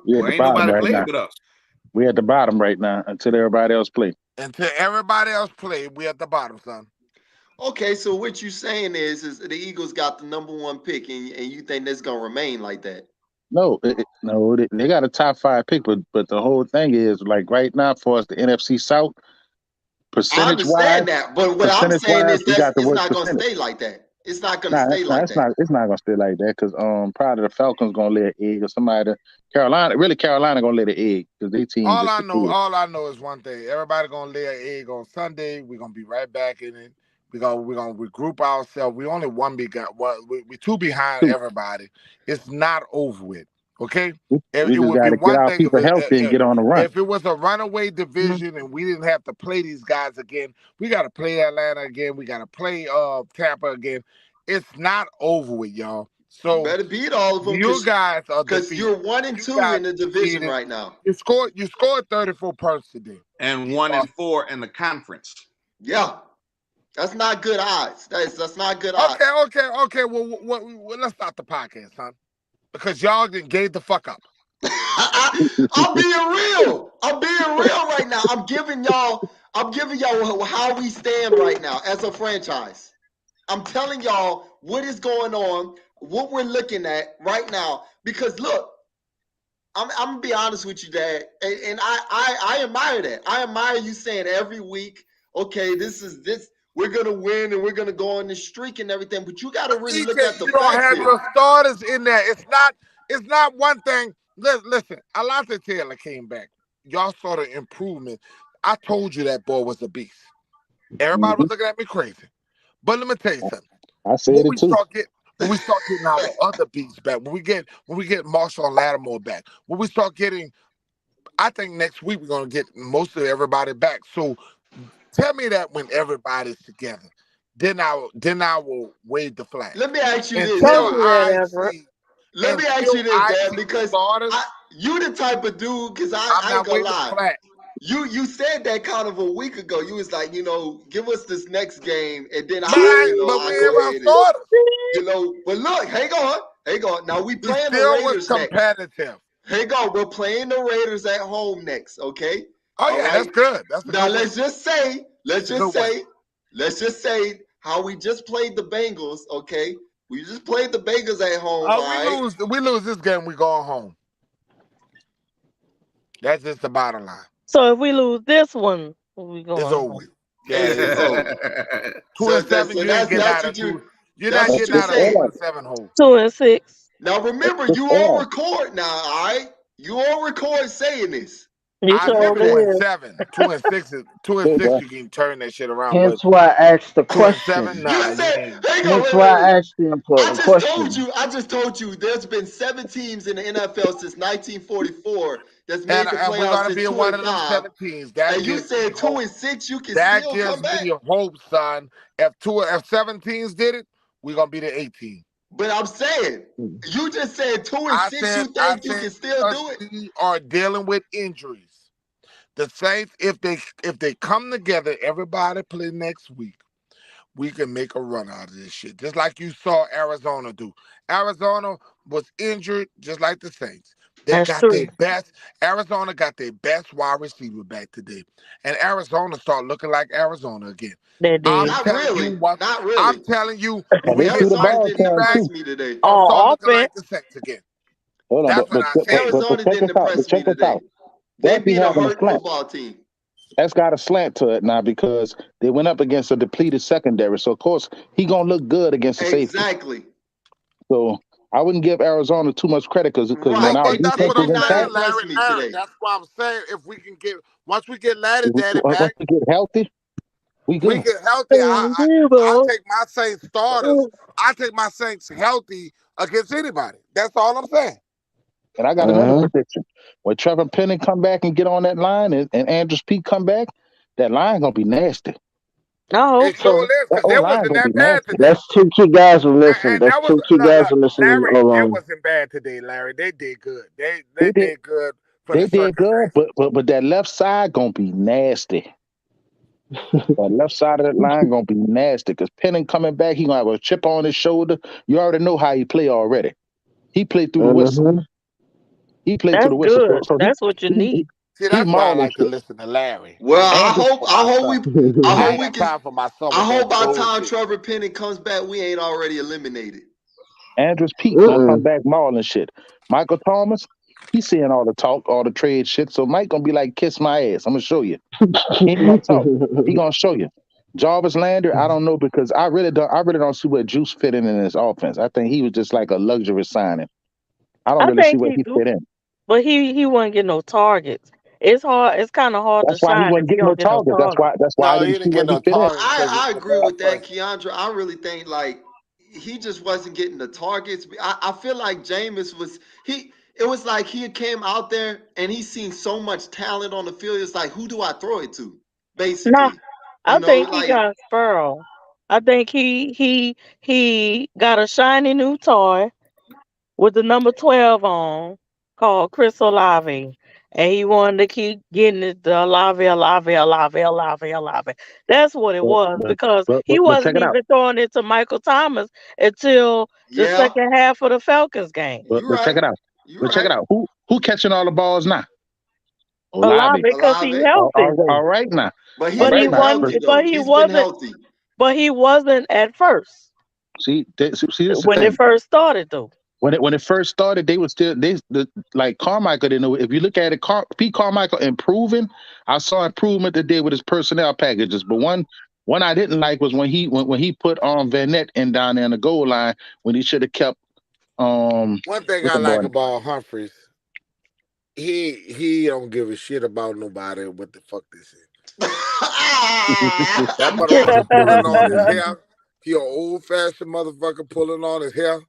S5: We at
S2: Well,
S5: the
S2: ain't
S5: bottom
S2: nobody
S5: right
S2: played
S5: now.
S2: with us.
S5: We at the bottom right now until everybody else play.
S1: Until everybody else played, we at the bottom, son.
S4: Okay, so what you saying is the Eagles got the #1 pick, and you think that's gonna remain like that?
S5: No, no, they got a top 5 pick, but the whole thing is like right now for us, the NFC South
S4: I
S5: percentage wise,
S4: understand that, but what I'm saying is
S5: we got the
S4: it's
S5: worst
S4: not gonna
S5: percentage.
S4: stay like that. It's not gonna
S5: Nah,
S4: stay like
S5: it's
S4: that.
S5: not gonna stay like that because probably the Falcons gonna lay an egg or somebody. Carolina gonna lay the egg because their team
S1: All
S5: just
S1: I
S5: too
S1: know is one thing. Everybody gonna lay an egg on Sunday. We're gonna be right back in it. We're gonna regroup ourselves. We only one behind. Well, we 2 behind
S5: big.
S1: everybody. It's not over with. Okay.
S5: We
S1: It
S5: just
S1: would
S5: got
S1: be
S5: to get
S1: one
S5: our
S1: thing
S5: people healthy and get on the run.
S1: if it was a runaway division and we didn't have to play these guys again. We got to play Atlanta again. We got to play Tampa again. It's not over with, y'all.
S4: You
S1: So
S4: better beat all of them
S1: you guys are
S4: because
S1: defeated.
S4: you're 1 and 2 in the division right now.
S1: You scored 34 points today.
S2: And 1 and 4 in the conference.
S4: Yeah, that's not good odds. That's not good odds.
S1: Okay. Well, let's stop the podcast, son, because y'all gave the fuck up.
S4: I'm being real. I'm being real right now. I'm giving y'all how we stand right now as a franchise. I'm telling y'all what is going on, what we're looking at right now. Because look, I'm gonna be honest with you, Dad, and I admire that. I admire you saying every week, okay, this. We're gonna win and we're gonna go on this streak and everything. But you got to really look at the
S1: you don't
S4: facts
S1: have
S4: here.
S1: your starters in there. It's not one thing. Listen, Alontae Taylor came back. Y'all saw the improvement. I told you that boy was a beast. Everybody was looking at me crazy. But let me tell you something.
S5: I said it too.
S1: When we start getting our other beats back, when we get Marshall Lattimore back, when we start getting, I think next week we're gonna get most of everybody back. So tell me that when everybody's together, then I will wave the flag.
S4: Let me ask you this.
S3: Don't do that, Everett.
S4: Let me ask you this, Dad, because you the type of dude, because I ain't gonna lie. You said that kind of a week ago. You was like, give us this next game, and then I'll go ahead and, but look, hang on. Now we playing the Raiders next.
S1: Competitive.
S4: Hang on, we're playing the Raiders at home next, okay?
S1: Oh yeah, that's good.
S4: Now let's just say how we just played the Bengals, okay? We just played the Bengals at home.
S1: We lose this game, we going home. That's just the bottom line.
S3: So if we lose this one, we going
S1: it's over. Yeah, it's over. 2-7, you ain't getting out of 2. You're not getting out of 2-7 hole.
S3: 2-6.
S4: Now remember, you on record now, all right? You on record saying this.
S3: I
S1: said 2-7. 2-6 2-6. You can turn that shit around.
S6: Hence why I asked the question.
S1: 2-7. Nah,
S6: hence why I asked the important question.
S4: I just told you. There's been 7 teams in the NFL since 1944 that's made the playoffs.
S1: We're gonna be
S4: in
S1: one of them 7 teams.
S4: And you said 2-6. You can still come back.
S1: That gives me hope, son. If 7 teams did it, we're gonna be the 18.
S4: But I'm saying, you just said 2-6. You think you can still do it?
S1: We are dealing with injuries. The Saints, if they come together, everybody play next week. we can make a run out of this shit. Just like you saw Arizona do. Arizona was injured, just like the Saints. They
S3: That's
S1: got
S3: true.
S1: their best. Arizona got their best wide receiver back today, and Arizona start looking like Arizona again.
S3: They
S1: I'm
S3: did.
S4: Not
S1: telling you
S4: really.
S1: what.
S4: Not
S1: I'm
S4: really.
S1: telling you when
S5: And
S1: we
S5: they
S1: get
S5: threw the
S1: Mike
S4: Arizona
S5: ball
S4: didn't
S1: G
S5: to him
S1: back,
S4: impress
S5: too.
S4: me today.
S1: gonna start
S3: On
S1: looking
S3: offense.
S1: like the Saints again.
S5: Hold on,
S1: That's what I said.
S4: Arizona
S5: check
S4: didn't
S5: this out. But
S4: impress
S5: check
S4: me
S5: this out.
S4: today. They
S5: That be
S4: beat a
S5: having a
S4: hurt
S5: slant.
S4: football team.
S5: That's got a slant to it now because they went up against a depleted secondary. So of course he gonna look good against the safety.
S4: Exactly.
S5: So I wouldn't give Arizona too much credit because when
S4: Right.
S5: our
S1: But that's
S5: defense
S1: what
S4: They
S5: was
S1: I'm
S4: did not
S1: saying,
S5: intact,
S4: impress
S1: Larry.
S4: me
S1: Larry,
S4: today.
S1: that's what I'm saying. If we can get once we get Laddie Daddy
S5: once
S1: back,
S5: we get healthy, we
S1: we
S5: good.
S1: get healthy. I take my Saints starters. I take my Saints healthy against anybody. That's all I'm saying.
S5: And I got another
S6: Mhm.
S5: prediction. When Trevor Penning come back and get on that line and Andrews Pete come back, that line gonna be nasty.
S3: I hope
S1: It sure
S3: so.
S1: is
S5: That
S1: because
S5: O
S1: they
S5: line
S1: wasn't
S5: gonna be
S1: that bad
S5: nasty.
S1: today.
S6: That's two key guys were missing.
S1: And
S6: That's
S1: that was
S6: two key guys
S1: look,
S6: were missing in the
S1: Larry.
S6: O
S1: It
S6: line.
S1: wasn't bad today, Larry. They did good. They
S5: They did
S1: did good for
S5: they
S1: the
S5: did good,
S1: circumstances.
S5: but that left side gonna be nasty. That left side of that line gonna be nasty because Penning coming back, he gonna have a chip on his shoulder. You already know how he play already. He played through the whistle.
S6: Mhm.
S5: He played through
S3: That's
S5: the whistle.
S3: good.
S5: So
S3: That's what you
S5: he,
S3: need.
S1: See,
S5: he
S1: that's why I
S5: mauling
S1: like to
S5: shit.
S1: listen to Larry. I
S4: Well,
S1: ain't got
S5: And
S1: time for my son.
S4: I
S1: I
S4: hope
S1: ain't
S4: we
S1: got
S4: can.
S1: time for my son
S4: I
S1: with
S4: hope
S1: that
S4: by the time
S1: bullshit.
S4: Trevor Penning comes back, we ain't already eliminated.
S5: Andrews Pete gonna come
S6: Mm-mm.
S5: back mauling shit. Michael Thomas, he's seeing all the talk, all the trade shit. So Mike gonna be like, kiss my ass. I'm gonna show you. He ain't gonna talk. He gonna show you. Jarvis Landry, I don't know because I really don't see where Juice fit in his offense. I think he was just like a luxury signing. I don't
S3: I
S5: really see
S3: think
S5: where
S3: he
S5: he
S3: do,
S5: fit in.
S3: but he wouldn't get no targets. It's hard. It's kind of hard to
S5: That's why he
S3: shine if
S5: wasn't
S3: you
S5: getting no
S3: don't get no
S5: targets.
S3: targets.
S5: That's why I
S1: No, he
S5: didn't see
S1: didn't
S5: where
S1: get
S5: he
S1: no
S5: fit in.
S1: target because he
S4: I
S1: was a
S4: agree
S1: bad
S4: with that,
S1: player.
S4: Keandra. I really think like he just wasn't getting the targets. I feel like Jameis was he. It was like he came out there and he seen so much talent on the field. It's like, who do I throw it to?
S3: No,
S4: Basically,
S3: I think he
S4: like
S3: got Sparrow. I think he got a shiny new toy with the number 12 on called Chris Olave. And he wanted to keep getting it the Olave, Olave, Olave, Olave, Olave. That's what it
S5: But
S3: was
S5: but
S3: because he
S5: but check
S3: wasn't
S5: it out.
S3: even throwing it to Michael Thomas until the
S4: yeah,
S3: second half of the Falcons game.
S4: you're
S5: But check
S4: right.
S5: it out.
S4: You're
S5: But check it
S4: right.
S5: out. Who catching all the balls now?
S3: Olave
S5: Olave.
S3: because he
S4: Olave,
S3: healthy.
S5: All right now.
S4: but
S5: All
S4: he's
S3: But he
S5: right
S4: been
S5: now.
S3: wasn't
S5: But
S4: healthy though. He's been healthy.
S3: but he wasn't at first
S5: see this is the
S3: when it
S5: thing.
S3: first started though.
S5: When it first started, they were still like Carmichael didn't know. If you look at it, Pete Carmichael improving. I saw improvement today with his personnel packages. But one I didn't like was when he put Van Nett in down there in the goal line when he should have kept
S1: One thing
S5: what's
S1: I
S5: the boy?
S1: like about Humphreys, he don't give a shit about nobody. What the fuck this is? That motherfucker pulling on his hair. He an old fashioned motherfucker pulling on his hair,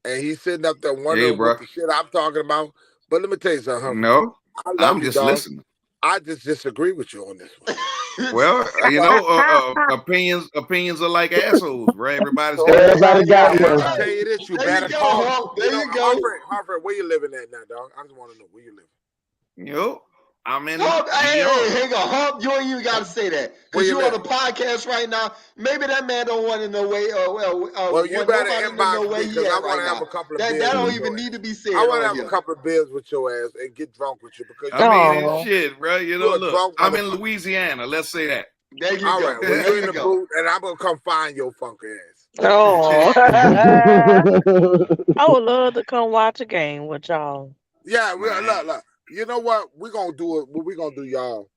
S1: and he's sitting up there
S2: Hey,
S1: wondering what
S2: bro.
S1: the shit I'm talking about. But let me tell you something, Humphreys.
S2: No,
S1: I love
S2: I'm
S1: you,
S2: just
S1: dog.
S2: listening.
S1: I just disagree with you on this one.
S2: Well,
S1: But
S2: opinions are like assholes, right? Everybody's got
S1: so
S2: one.
S6: Everybody got
S1: but
S6: one.
S1: I tell you this, you
S4: There you
S1: better
S4: go,
S1: call.
S4: Hump.
S1: You
S4: There
S1: know,
S4: you go.
S1: Humphrey, where you living at now, dog? I just want to know where you living.
S2: You know, I'm in
S4: Hump,
S2: New
S4: hey,
S2: York.
S4: hang on, Hump. You ain't even got to say that
S1: Where
S4: because
S1: you
S4: you're on a
S1: live?
S4: podcast right now. Maybe that man don't want to know where.
S1: Well, you
S4: Want
S1: better
S4: nobody to know
S1: inbox
S4: where
S1: me
S4: he
S1: because I
S4: at
S1: want
S4: right
S1: to have
S4: now.
S1: a couple of
S4: That
S1: beers
S4: don't
S1: with
S4: even
S1: your
S4: need
S1: ass.
S4: to be
S1: I
S4: said
S1: want to
S4: on
S1: have a
S4: here.
S1: couple of beers with your ass and get drunk with you because
S2: I
S1: you a
S2: mean, and
S1: drunk,
S3: Oh,
S2: shit, bro. You
S1: you
S2: know,
S1: a
S2: look,
S1: drunk
S2: I'm in
S1: motherfucker.
S2: Louisiana. Let's say that.
S4: There you
S1: All
S4: go.
S1: right, well
S4: There
S1: you in
S4: you
S1: the
S4: go.
S1: booth and I'm gonna come find your funk ass.
S3: oh. I would love to come watch a game with y'all.
S1: Yeah,
S2: Man,
S1: look. You know what? We gonna do it. What we gonna do, y'all?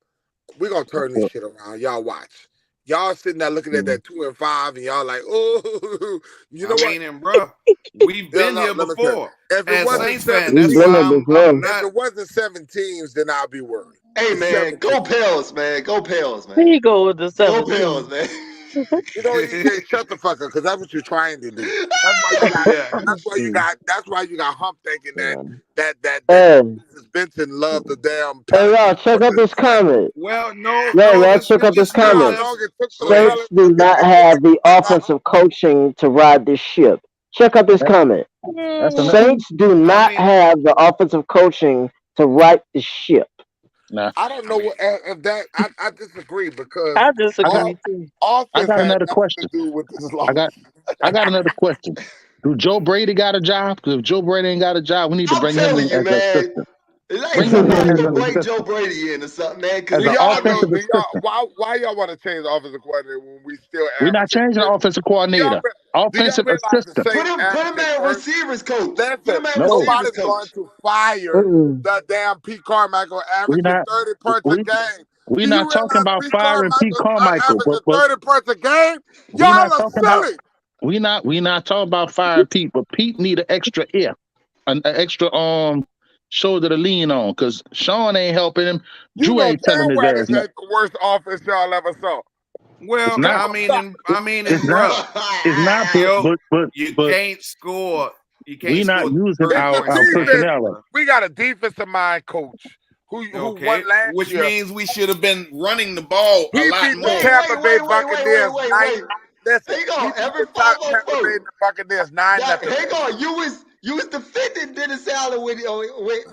S1: We gonna turn this shit around. Y'all watch. Y'all sitting there looking at that 2-5, and y'all like, oh, you
S2: I
S1: know what?
S2: mean, and bro, we've
S1: Yeah,
S2: been here
S1: let me tell you.
S2: before.
S1: If it
S2: As
S1: wasn't
S2: Saints fan,
S6: We've
S2: that's
S1: 17,
S6: been
S2: why
S6: there
S2: I'm
S6: before.
S1: if
S2: not.
S1: it wasn't 7 teams, then I'll be worried.
S4: Hey
S1: It's
S4: man,
S1: 17.
S4: go Pels, man. Go Pels, man.
S3: He go with the
S4: Go Pels,
S3: 17.
S4: man.
S1: You know, EJ, shut the fuck up, because that's what you're trying to do. That's why you got.
S2: Yeah.
S1: That's why you got. That's why you got Hump thinking that
S6: Hey,
S1: Mrs. Benson loved the damn
S6: hey, y'all,
S1: Pelicans more
S6: check out
S1: than
S6: this
S1: the Saints.
S6: comment.
S2: Well, no,
S6: Yo,
S2: no.
S6: y'all,
S2: Let's
S6: check out this
S2: listen
S1: See
S2: to
S1: how
S2: him.
S6: comment.
S1: long
S2: Let's
S1: it took for
S2: go
S1: the
S2: ahead.
S6: Saints
S1: Pelicans
S6: do
S1: to get
S6: not
S1: their boy
S6: have the
S1: out?
S6: offensive coaching to ride this ship. Check out this
S5: That,
S6: comment.
S5: that's enough.
S6: Saints do
S2: I
S6: not
S2: mean,
S6: have the offensive coaching to right the ship.
S5: Nah,
S1: I don't know if that. I disagree because
S3: I
S1: all
S3: disagree too.
S5: I
S1: offense
S5: got
S1: had
S5: another
S1: nothing to
S5: question.
S1: do with this
S5: I
S1: loss.
S5: got I got another question. Do Joe Brady got a job? Because if Joe Brady ain't got a job, we need to
S4: I'm
S5: bring him
S4: telling
S5: in
S4: you,
S5: as an
S4: man.
S5: assistant.
S4: Like
S5: Bring him in
S4: somebody
S5: as
S4: go
S5: an
S4: bring Joe
S5: assistant,
S4: Brady in or something, man.
S5: as
S1: Do
S4: Because
S5: an
S1: y'all
S4: I
S1: know?
S5: offensive
S4: mean,
S1: Do y'all
S5: assistant.
S1: why y'all want to change the offensive coordinator when we still
S5: We're not
S1: averaging
S5: changing the
S1: fifth?
S5: offensive
S1: Do y'all
S5: coordinator.
S1: do y'all
S5: Offensive
S1: realize the
S5: assistant.
S1: Saints
S4: put him
S1: averaging
S4: at
S1: first?
S4: receivers coach. Put
S1: Listen,
S4: him at
S5: No,
S4: receivers
S1: nobody's
S4: coach.
S1: going to fire
S3: Mm.
S1: the damn Pete Carmichael
S5: we
S1: averaging
S5: not.
S1: 30 points a
S5: We
S1: game.
S5: we
S1: Do you
S5: not talking
S1: realize
S5: about
S1: Pete
S5: firing Pete
S1: Carmichael
S5: Carmichael,
S1: averaging
S5: but
S1: 30 points a game?
S5: we
S1: Y'all
S5: not
S1: are
S5: talking about
S1: silly.
S5: we not talking about firing Pete, but Pete need an extra ear, an extra shoulder to lean on, because Sean ain't helping him.
S1: You
S5: Drew
S1: know
S5: ain't telling
S1: damn
S5: his
S1: well
S5: ass
S1: this
S5: nothing.
S1: ain't the worst offense y'all ever saw.
S5: It's
S2: Well,
S1: Come
S5: not.
S2: I
S1: on,
S2: mean,
S1: stop.
S2: and I mean,
S5: It's
S2: and
S5: not.
S2: bruh,
S5: It's not.
S2: you know,
S5: But
S2: you
S5: but
S2: can't score. You
S5: we
S2: can't
S5: not
S2: score
S5: using
S2: 30
S1: It's the
S2: points
S5: our
S2: a game,
S1: defense.
S5: personnel.
S2: bro.
S1: We got a defensive mind coach who won
S2: Okay,
S1: last
S2: which
S1: year.
S2: means we should have been running the ball a
S1: He
S2: lot
S1: beat the
S4: wait,
S2: more.
S1: Tampa
S4: wait,
S1: Bay
S4: wait, wait, wait, wait,
S1: Buccaneers
S4: wait,
S1: nine.
S4: wait.
S1: Listen,
S4: Hang
S1: he
S4: on,
S1: beat
S4: every
S1: the Tampa Bay
S4: 504.
S1: Buccaneers 9-0,
S4: Hang
S1: baby.
S4: on. You was defending Dennis Allen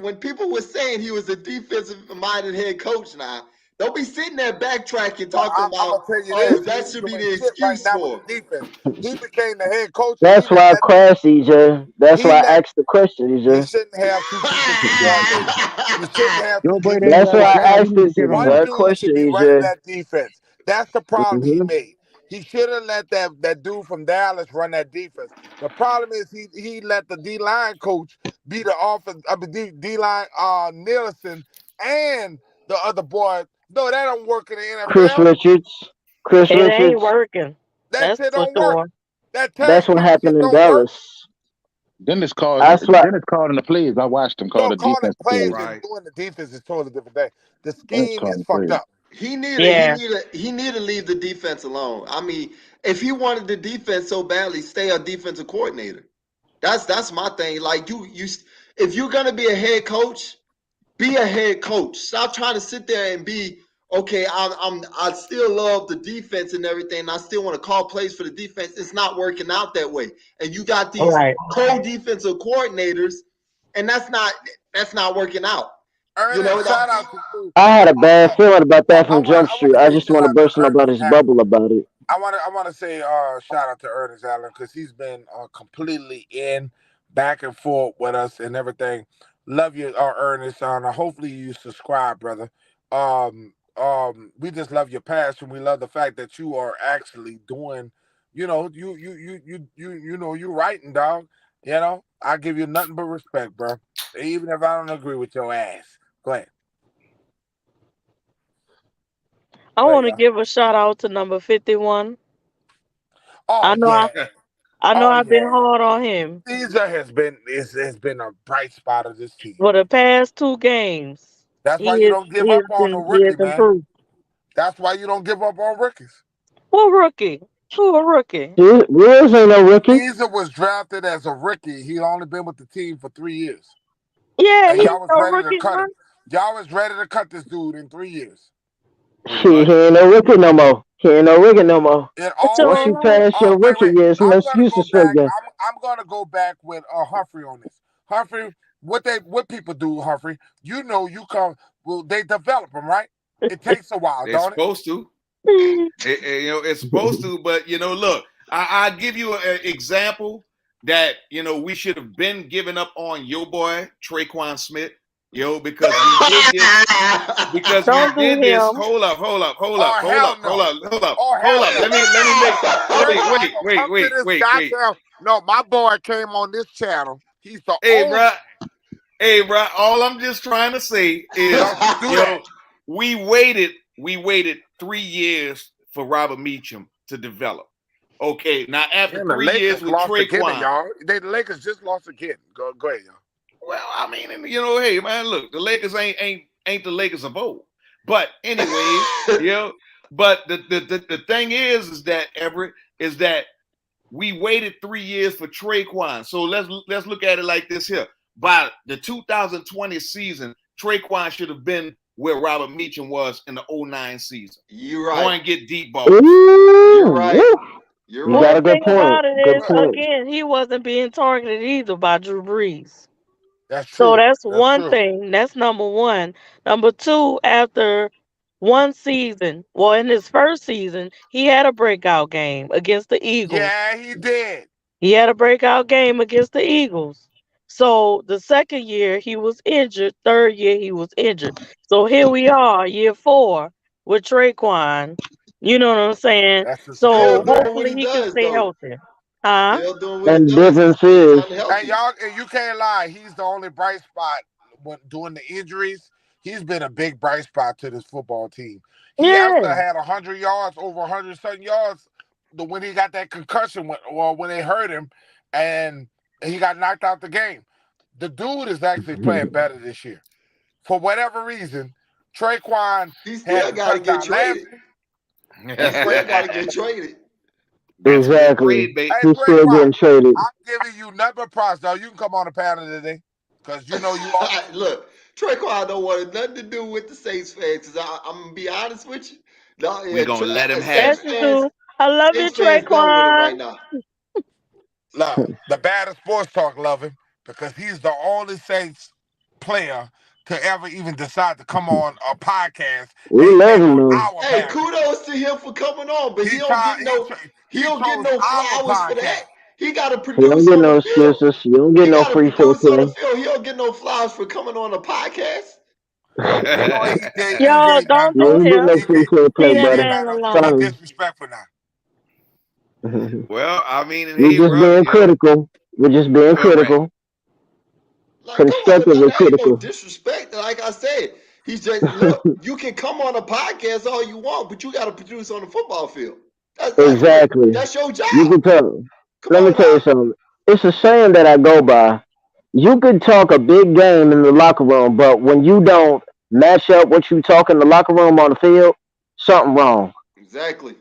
S4: when people were saying he was a defensive minded head coach. Now, don't be sitting there backtracking
S1: Well,
S4: talking
S1: I'm
S4: about,
S1: gonna tell you
S4: oh,
S1: this: he
S4: that
S1: ain't
S4: should be
S1: doing
S4: the
S1: shit right
S4: excuse
S1: now with
S4: for him.
S1: the defense. He became the head coach, and
S6: That's why I crashed, EJ. That's
S1: he
S6: why I
S1: let.
S6: asked the question,
S1: You
S6: EJ.
S1: shouldn't have two defensive coordinators. You shouldn't have
S5: Joe
S1: two
S5: Brady ain't
S6: That's
S1: defensive
S5: got
S6: why
S5: a
S6: I
S5: job. We
S1: coordinators.
S6: asked
S5: need to
S6: this
S5: give him
S1: One
S5: one.
S6: exact
S1: dude should
S6: question,
S1: be running
S6: EJ.
S1: that defense. That's the problem he
S6: Hmm.
S1: made. He should have let that dude from Dallas run that defense. The problem is he let the D line coach be the offense. I mean D line Nielsen and the other boy. No, that don't work in the
S6: Chris
S1: NFL.
S6: Richards. Chris
S3: It ain't
S6: Richards.
S3: working.
S1: That
S3: That's
S1: shit
S3: for
S1: don't work.
S3: sure.
S1: That
S6: That's
S1: tag
S6: what
S1: team
S6: happened
S1: shit
S6: in
S1: don't work.
S6: Dallas.
S5: Dennis
S6: That's what
S5: calling the plays. I watched him call
S1: No,
S5: the
S1: calling
S5: defensive
S1: plays
S5: plays.
S1: and
S2: Right.
S1: doing the defense is totally different thing. The
S5: Dennis
S1: scheme is
S5: calling
S1: fucked
S5: plays.
S1: up.
S3: Yeah.
S4: He need to leave the defense alone. I mean, if he wanted the defense so badly, stay a defensive coordinator. That's my thing. Like if you're gonna be a head coach, be a head coach. Stop trying to sit there and be okay. I still love the defense and everything. And I still want to call plays for the defense. It's not working out that way. And you got
S3: All
S4: these
S3: right.
S4: co-defensive coordinators, and that's not working out. You know
S1: Ernest,
S4: that.
S1: shout out to you.
S6: I had a bad feeling about that
S1: I
S6: from
S1: want
S6: Jump
S1: I want
S6: Street.
S1: to
S6: I
S1: say
S6: just
S1: shout
S6: want to
S1: out to
S6: burst
S1: Ernest
S6: nobody's
S1: Allen.
S6: bubble about it.
S1: I want to say shout out to Ernest Allen because he's been completely in back and forth with us and everything. Love you, Ernest. Hopefully you subscribe, brother. We just love your passion. We love the fact that you are actually doing. You writing, dog. I give you nothing but respect, bro. Even if I don't agree with your ass. Go ahead.
S3: I
S1: Go ahead,
S3: want to
S1: y'all.
S3: give a shout out to number 51.
S1: Oh
S3: I know I,
S1: yeah.
S3: I know
S1: Oh
S3: I've been
S1: yeah.
S3: hard on him
S1: Caesar has been a bright spot of this team.
S3: for the past 2 games.
S1: That's why
S3: He
S1: you
S3: is
S1: don't give
S3: he
S1: up
S3: has
S1: on the
S3: been he has
S1: rookie, man.
S3: improved.
S1: That's why you don't give up on rookies.
S3: What rookie? Who a rookie?
S6: Wills ain't no rookie.
S1: Caesar was drafted as a rookie. He only been with the team for 3 years.
S3: Yeah,
S1: And
S3: he's
S1: y'all was
S3: no
S1: ready to
S3: rookie,
S1: cut
S3: man.
S1: him. Y'all was ready to cut this dude in 3 years.
S2: Pretty
S6: He
S2: much.
S6: ain't no rookie no more. He ain't no rookie no more.
S1: It
S6: Once
S1: always
S6: you pass your
S1: wait,
S6: rookie
S1: wait.
S6: years, no
S1: I'm gonna go
S6: excuses for
S1: back.
S6: you.
S1: I'm gonna go back with Humphrey on this. Humphrey, what people do, Humphrey, you come well, they develop them, right? It takes a while,
S2: They're
S1: don't it?
S2: supposed to. It's supposed to, but look, I give you an example that we should have been giving up on your boy Traquan Smith, because we did this. Because we
S3: Don't do
S2: did this.
S3: him.
S2: Hold up, hold up, hold up,
S1: Oh
S2: hold
S1: hell
S2: up, hold
S1: no.
S2: up, hold up,
S1: Oh
S2: hold
S1: hell
S2: up.
S1: no.
S2: Let me make.
S1: Ernest,
S2: Wait,
S1: I
S2: wait,
S1: will
S2: wait,
S1: come to
S2: wait,
S1: this
S2: wait, wait.
S1: goddamn. No, my boy came on this channel. He's the
S2: Hey,
S1: only.
S2: bro. Hey, bro. All I'm just trying to say is,
S1: Don't you do that.
S2: we waited 3 years for Robert Meacham to develop. Okay, now after
S1: And the
S2: 3 years
S1: Lakers
S2: with
S1: lost again,
S2: Traquan,
S1: y'all. The Lakers just lost again. Go ahead, y'all.
S2: well, I mean, hey, man, look, the Lakers ain't the Lakers of old. But anyways, but the thing is that Everett is that we waited 3 years for Traquan. So let's look at it like this here. By the 2020 season, Traquan should have been where Robert Meacham was in the '09 season.
S4: You're right.
S2: Go and get deep balls.
S4: You're
S6: Ooh,
S4: right.
S6: woo.
S4: You're
S6: You
S3: Well,
S6: got
S3: the
S4: right.
S6: a good
S3: thing
S6: point.
S3: about it
S6: Good
S3: is,
S6: point.
S3: again, he wasn't being targeted either by Drew Brees.
S1: That's
S3: So
S1: true.
S3: that's
S1: That's
S3: one
S1: true.
S3: thing. That's number one. Number two, after one season, well, in his first season, he had a breakout game against the Eagles.
S1: Yeah, he did.
S3: He had a breakout game against the Eagles. So the second year he was injured. Third year he was injured. So here we are, year 4 with Traquan. You know what I'm saying?
S1: That's the
S4: Still
S3: So
S1: scary
S4: doing
S1: thing.
S4: what
S3: hopefully
S4: he
S3: he can
S4: does,
S3: stay
S4: though.
S3: healthy. Huh?
S4: Still doing what he
S6: And
S4: does. He
S6: difference
S4: stays
S6: is,
S1: And
S4: unhealthy.
S1: y'all, and you can't lie. He's the only bright spot when doing the injuries. He's been a big bright spot to this football team. He actually
S3: Yeah.
S1: had 100 yards, over 100 something yards, when he got that concussion, when they hurt him, and he got knocked out the game. The dude is actually playing better this year. For whatever reason, Traquan
S4: He
S1: had
S4: still
S1: the
S4: got to get
S1: touchdown last
S4: traded.
S1: year.
S4: He
S1: And
S4: still got to
S1: Traquan,
S4: get traded.
S2: That's for
S6: exactly,
S2: grade bait.
S1: hey
S6: he's still
S1: Traquan,
S6: getting traded.
S1: I'm giving you nothing but props. Now you can come on the panel today, because you know you all.
S4: Look, Traquan don't want nothing to do with the Saints fans. Cause I'm gonna be honest with you. No,
S2: We
S4: yeah,
S2: gonna let him have
S3: Yes,
S2: it.
S3: you do. I love you,
S4: Saints fans done with him
S3: Traquan.
S4: right now.
S1: Look, the baddest sports talk love him because he's the only Saints player to ever even decide to come on a podcast,
S6: We
S1: and he
S6: love
S1: came
S6: him
S1: on
S6: though.
S1: our
S4: Hey,
S1: panel.
S4: kudos to him for coming on, but
S1: He tried.
S4: he
S1: He
S4: don't get
S1: chose
S4: no
S1: our
S4: flowers for
S1: podcast.
S4: that. He got to
S6: You don't
S4: produce
S6: get
S4: on the
S6: no
S4: field.
S6: excuses. You don't get
S4: He
S6: no
S4: got to
S6: free
S4: produce on the
S6: foreplay.
S4: field. He don't get no flowers for coming on a podcast.
S1: No,
S3: Y'all,
S1: EJ, now
S3: don't
S6: You
S3: do
S6: don't get
S3: him.
S6: no free
S3: Leave
S6: foreplay,
S3: that
S1: EJ,
S6: buddy.
S1: man,
S3: man
S1: don't be
S3: alone.
S6: Sorry.
S1: disrespectful now.
S2: Well, I mean, and
S6: We
S2: hey,
S6: just
S2: bro,
S6: being
S2: you know,
S6: critical. We're just being
S2: correct.
S6: critical.
S4: Like, come on, now
S6: Constructively
S4: that ain't no
S6: critical.
S4: disrespect. Like I said, he's just look. You can come on a podcast all you want, but you got to produce on the football field.
S6: Exactly.
S4: That's your
S6: You
S4: job.
S6: can tell.
S4: Come
S6: Let me
S4: on
S6: tell you
S4: now.
S6: something. It's a saying that I go by. You could talk a big game in the locker room, but when you don't match up what you talk in the locker room on the field, something wrong.
S4: Exactly.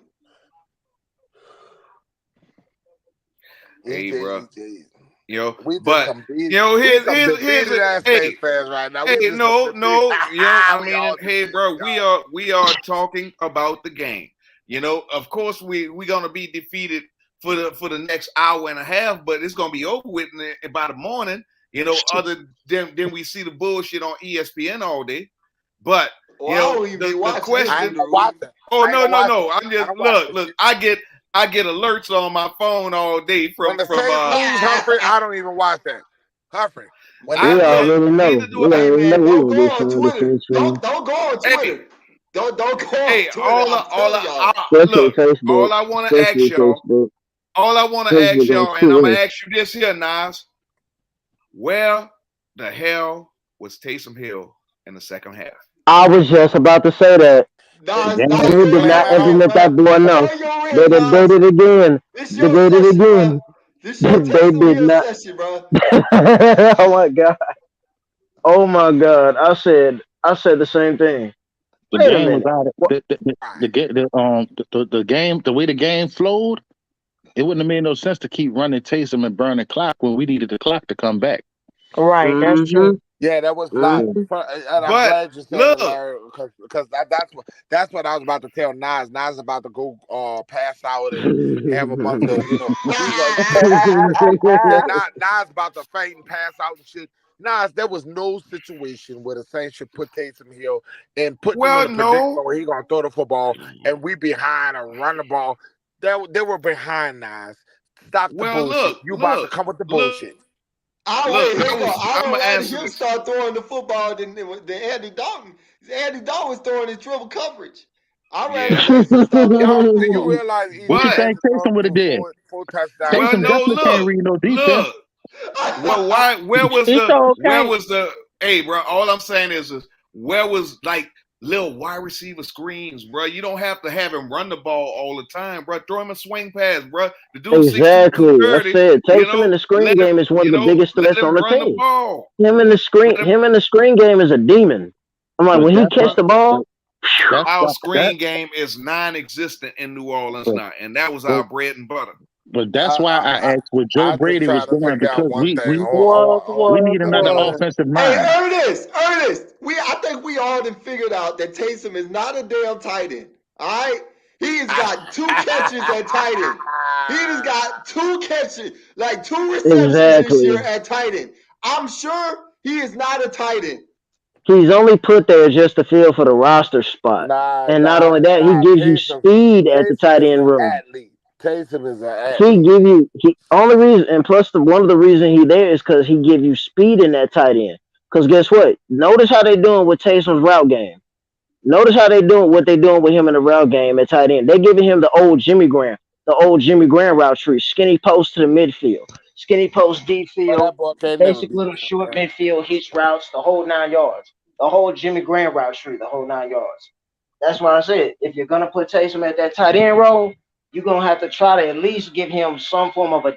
S2: Hey, bro,
S1: EJ.
S2: you know,
S1: We just
S2: but
S1: some
S2: you know,
S1: defeated ass
S2: hey,
S1: Saints fans right now. We
S2: hey,
S1: just some
S2: no,
S1: defeated.
S2: no, you know, I
S1: We
S2: mean,
S1: all
S2: and hey,
S1: defeated,
S2: bro,
S1: y'all.
S2: we are talking about the game. You know, of course, we gonna be defeated for the next hour and a half, but it's gonna be over with by the morning. You know, other than we see the bullshit on ESPN all day. But
S4: Well,
S2: you
S4: I
S2: know,
S4: don't even be
S2: the
S4: watching this
S1: I ain't
S2: question.
S1: gonna
S4: dude.
S1: watch that.
S2: Oh
S1: I ain't gonna watch
S2: no!
S1: that.
S2: I'm
S1: I
S2: just
S1: don't watch that
S2: look.
S1: shit.
S2: I get alerts on my phone all day
S1: When
S2: from
S1: the Saints lose, Humphrey, I don't even watch that. Humphrey, when
S2: I
S1: they
S6: We
S2: look.
S1: lose,
S6: already know.
S2: Neither do
S6: We
S2: I.
S4: Hey
S6: already know
S4: man,
S6: we
S4: don't
S6: don't
S4: go
S6: get
S4: on
S6: signed to
S4: Twitter.
S6: Saints fans.
S4: Don't go on
S2: Hey,
S4: Twitter. Don't go
S2: hey,
S4: on Twitter. I'm telling y'all.
S6: Especially
S2: look.
S6: Facebook.
S2: All I want to ask
S6: Especially
S2: y'all.
S6: Facebook.
S2: All I want to ask
S6: Facebook got
S2: y'all, and I'm
S6: too
S2: gonna
S6: much.
S2: ask you this here, Nas. Where the hell was Taysom Hill in the second half?
S6: I was just about to say that.
S5: The
S4: Nas,
S5: game
S4: Nas,
S5: was
S6: They did
S4: go
S5: playing
S6: not
S4: ahead,
S5: at
S4: man,
S5: home.
S6: implement that
S4: bro.
S6: boy
S4: Go
S6: enough.
S4: your
S6: They
S4: head,
S6: did
S4: Nas.
S6: it again.
S4: This
S6: They
S4: your
S6: did it
S4: session, bro.
S6: again.
S4: This your
S6: They
S4: Taysom
S6: did
S4: Hill
S6: not.
S4: session, bro.
S6: Oh my god. Oh my god. I said the same thing.
S5: The
S6: Wait a
S5: game was
S6: minute.
S5: out.
S6: What?
S5: The game, the way the game flowed, it wouldn't have made no sense to keep running Taysom and burning clock when we needed the clock to come back.
S3: Right, that's
S6: Mm-hmm.
S3: true.
S1: yeah, that was live.
S6: Mm-hmm.
S1: And I'm
S2: But
S1: glad you said it,
S2: look,
S1: Larry, because that's what I was about to tell Nas. Nas is about to go pass out and have a bunch of he's like yeah, Nas about to faint and pass out and shit. Nas, there was no situation where the Saints should put Taysom Hill and putting him in
S2: well,
S1: a predicament
S2: no,
S1: where he gonna throw the football and we behind or run the ball. They were behind Nas. Stop the
S2: well,
S1: bullshit. You about to come with the bullshit.
S4: I
S2: I'm
S4: would
S2: gonna
S4: rather
S2: answer
S4: him
S2: this.
S4: start throwing the football than Andy Dalton. Andy Dalton was throwing in triple coverage. I'd rather
S2: Yeah,
S4: Taysom start throwing
S1: Y'all,
S4: the
S1: do you
S4: football.
S1: realize
S5: What you
S1: EJ
S2: but
S5: think
S1: hasn't thrown
S5: Taysom would have
S1: for
S5: did?
S1: four touchdowns
S2: well,
S5: Taysom
S1: yet?
S2: no,
S5: definitely can't
S2: look,
S5: read no defense.
S2: look. Well, why?
S3: He sure
S2: Where
S3: can't.
S2: was the? Hey, bro. All I'm saying is where was like little wide receiver screens, bro? You don't have to have him run the ball all the time, bro. Throw him a swing pass, bro. The dude 6'2",
S6: Exactly. I
S2: 230.
S6: said
S2: You
S6: Taysom in
S2: know,
S6: the screen
S2: let him.
S6: game is one of
S2: You
S6: the
S2: know,
S6: biggest
S2: let
S6: threats
S2: him
S6: on the
S2: run the
S6: team.
S2: ball.
S6: Him in the screen,
S2: Let him.
S6: him in the screen game is a demon. I'm like,
S5: But
S6: when he
S5: that's
S6: catch
S5: what
S6: the ball,
S5: that's
S2: Our
S5: what that.
S2: screen game is non-existent in New Orleans
S5: But,
S2: now, and that was
S5: but,
S2: our bread and butter.
S5: but that's
S1: I,
S5: why
S1: I,
S5: I
S1: I,
S5: asked what Joe
S1: I just
S5: Brady was
S1: trying to
S5: doing
S1: figure out
S5: because
S1: one thing.
S5: we
S3: Was,
S5: need another
S3: was.
S5: offensive
S4: Hey,
S5: mind.
S4: Ernest, I think we all done figured out that Taysom is not a damn tight end. All right? He has got 2 catches at tight end. He has got 2 catches, like 2 receptions this year
S6: exactly.
S4: at tight end. I'm sure He is not a tight end.
S6: He's only put there just to fill for the roster spot.
S1: Nah,
S6: And not
S1: nah,
S6: only that, he
S1: nah.
S6: gives you speed at the
S1: Taysom
S6: tight
S1: is an
S6: end room.
S1: athlete. Taysom is an
S6: He
S1: athlete.
S6: give you only reason, and plus one of the reason he there is because he give you speed in that tight end. Because guess what? Notice how they doing with Taysom's route game. Notice how they doing what they doing with him in the route game at tight end. They giving him the old Jimmy Graham route tree, skinny post to the midfield, skinny post deep
S1: But
S6: field,
S1: that boy can't never
S6: basic
S1: be
S6: little
S1: Jim
S6: short
S1: Graham.
S6: midfield hitch routes, the whole 9 yards, the whole Jimmy Graham route tree, the whole 9 yards. That's why I said if you're gonna put Taysom at that tight end role, you're gonna have to try to at least give him some form of a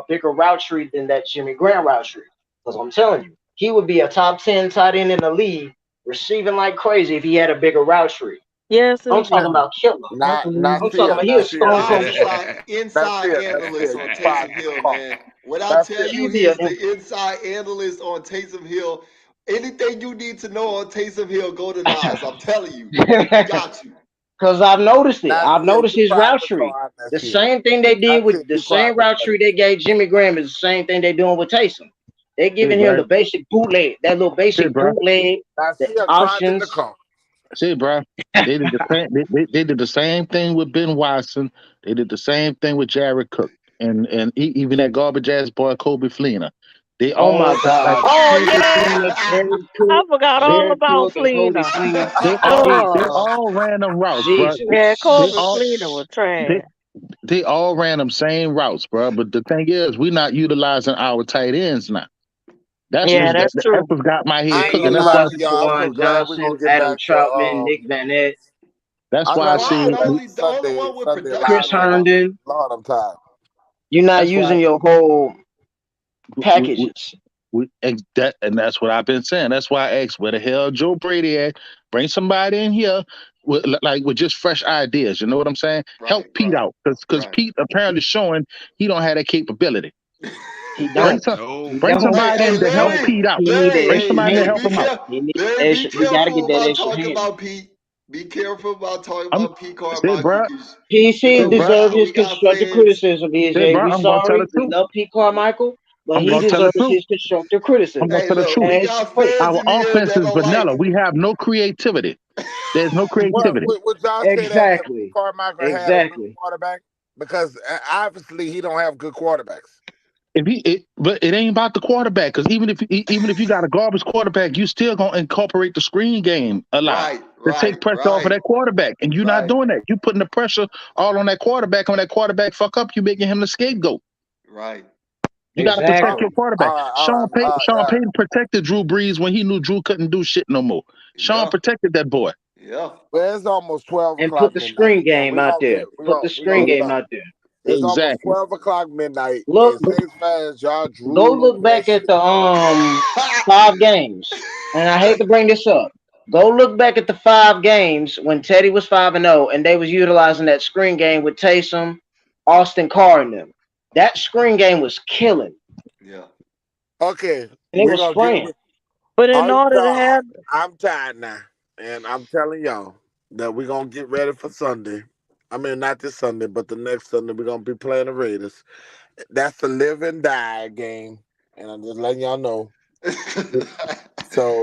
S6: bigger route tree than that Jimmy Graham route tree. Because I'm telling you, he would be a top 10 tight end in the league, receiving like crazy if he had a bigger route tree.
S3: Yes,
S6: I'm talking
S3: indeed.
S6: about killer.
S3: Yes,
S1: Not
S6: I'm
S3: indeed.
S6: talking
S1: see
S6: about he
S1: not
S6: a
S1: see
S6: stone
S4: Y'all
S6: cold
S4: be
S6: killer.
S4: like
S1: That's
S4: inside
S1: it. That's
S4: analysts
S1: it.
S4: on
S1: You fired
S4: Taysom
S1: from the
S4: Hill,
S1: car.
S4: man. When I
S1: That's
S4: tell
S1: it.
S4: you
S6: He be a
S4: he's the inside analyst on Taysom Hill, anything you need to know on Taysom Hill, go to Nas. I'm telling you, he got you.
S6: because I've noticed it.
S1: Not
S6: I've
S1: see
S6: noticed
S1: you
S6: his route
S1: crying so
S6: tree.
S1: hard.
S6: The
S1: That's it.
S6: same thing they did
S1: Not see
S6: with the
S1: you crying
S6: same route
S1: buddy.
S6: tree they gave Jimmy Graham is the same thing they doing with Taysom. They
S5: See,
S6: giving him
S5: bro.
S6: the basic bootleg, that little
S5: See,
S6: basic
S5: bro.
S6: bootleg,
S1: Not
S6: the
S1: see you crying in the
S6: options.
S1: car.
S5: See, bro. They did the same. They did the same thing with Ben Watson. They did the same thing with Jared Cook, and even that garbage ass boy Kobe Fleener. They
S6: Oh my
S5: all like
S6: God.
S3: Oh
S6: Kobe Fleener,
S3: yeah,
S6: Jared
S3: I
S6: Cook,
S3: forgot all
S6: Jared
S3: about
S6: Cook, and Kobe
S3: Fleener.
S6: Fleener.
S5: they
S6: Jesus.
S3: Oh
S5: all ran them routes, bro.
S3: yeah,
S5: They
S3: Kobe
S5: all
S3: Fleener
S6: Jesus.
S3: was
S5: they
S3: trash.
S5: they all ran them same routes, bro. But the thing is, we're not utilizing our tight ends now.
S3: Yeah,
S6: Mm.
S5: That's
S3: that's true.
S5: what's got my head
S1: I ain't
S5: cooking.
S1: gonna
S5: That's why
S1: lie to
S6: Utilizing
S1: y'all. I'm so
S6: Jawan
S1: glad we're
S6: Johnson,
S1: gonna get
S6: Adam
S1: back to
S6: Troutman, Nick Van Ness,
S5: that's why I
S4: Jawan,
S5: see
S4: the only one with
S1: Sunday
S4: production
S1: live,
S6: Chris
S1: man.
S4: right now.
S6: Herndon.
S1: Lord, I'm tired.
S6: You're not
S5: that's why
S6: using your whole
S5: we,
S6: packages.
S5: and that's what I've been saying. That's why I asked where the hell Joe Brady at. Bring somebody in here with just fresh ideas. You know what I'm saying? Help
S4: Right,
S5: Pete
S4: right,
S5: out because
S4: right.
S5: Pete apparently showing he don't have that capability.
S6: He
S5: Bring
S6: don't.
S5: some
S6: He
S2: No.
S5: bring
S6: don't.
S4: Hey,
S5: somebody
S4: hey,
S5: in to help
S6: No.
S4: Larry,
S5: Pete out.
S6: He need
S4: Larry,
S6: the
S5: Bring
S6: extra
S5: somebody to
S4: hey,
S5: help
S6: hand.
S5: him out.
S6: He need
S4: Larry, be
S6: extra. We got to
S4: careful
S6: get that
S4: about
S6: extra
S4: talking
S6: hand.
S4: about Pete. Be careful about talking
S5: I'm
S4: about Pete
S5: say,
S4: Carmichael
S5: bro,
S4: because you
S6: PC
S5: say,
S4: know
S5: bro,
S6: deserves his
S4: we got
S6: constructive
S4: fans.
S6: criticism,
S5: say,
S6: BJ.
S5: bro,
S6: We
S5: I'm gonna tell the
S6: sorry. We
S5: truth.
S6: love Pete Carmichael, but
S5: I'm
S6: he
S5: gonna tell the
S6: deserves
S5: truth.
S6: his constructive
S5: I'm
S6: criticism.
S5: gonna
S4: Hey,
S5: tell the
S4: look,
S5: truth.
S4: we
S6: As
S4: got
S6: wait,
S4: fans
S5: Our
S4: in here
S5: offense
S4: that
S5: is
S4: don't like
S5: vanilla.
S4: him.
S5: We have no creativity. There's no creativity.
S1: Would y'all say that if
S6: exactly,
S1: Carmichael had a good
S6: exactly.
S1: quarterback? Because obviously he don't have good quarterbacks.
S5: But it ain't about the quarterback because even if you got a garbage quarterback, you still gonna incorporate the screen game a lot
S4: Right,
S5: to take
S4: right,
S5: pressure off of
S4: right,
S5: that quarterback, and you're not
S4: right,
S5: doing that. You putting the pressure all on that quarterback. When that quarterback fuck up, you making him the scapegoat.
S4: right.
S5: You got to protect
S1: All
S5: your
S6: Exactly.
S5: quarterback.
S1: right,
S5: Sean
S1: yeah.
S5: Payton protected Drew Brees when he knew Drew couldn't do shit no more. Sean
S4: Yeah,
S5: protected that boy.
S4: yeah.
S1: Well, it's almost 12
S6: And put
S1: o'clock
S6: the
S1: midnight,
S6: screen
S1: and
S6: game out there. Put the
S1: we
S6: screen
S1: gonna
S6: game
S1: start.
S6: out there.
S1: It's almost
S5: Exactly.
S1: 12 o'clock midnight,
S6: Look,
S1: and Saints fans, y'all
S6: go
S1: drooling
S6: look
S1: over that
S6: back at
S1: shit.
S6: the 5 games. And I hate to bring this up. Go look back at the 5 games when Teddy was 5-0 and they was utilizing that screen game with Taysom, Austin Carr and them. That screen game was killing.
S4: Yeah.
S1: Okay,
S6: And it
S1: we're
S6: was
S1: gonna get.
S6: spraying.
S3: But
S1: Are
S3: in
S1: you
S3: order to
S1: tired?
S3: have,
S1: I'm tired now, and I'm telling y'all that we're gonna get ready for Sunday. I mean, not this Sunday, but the next Sunday we're gonna be playing the Raiders. That's the live and die game, and I'm just letting y'all know.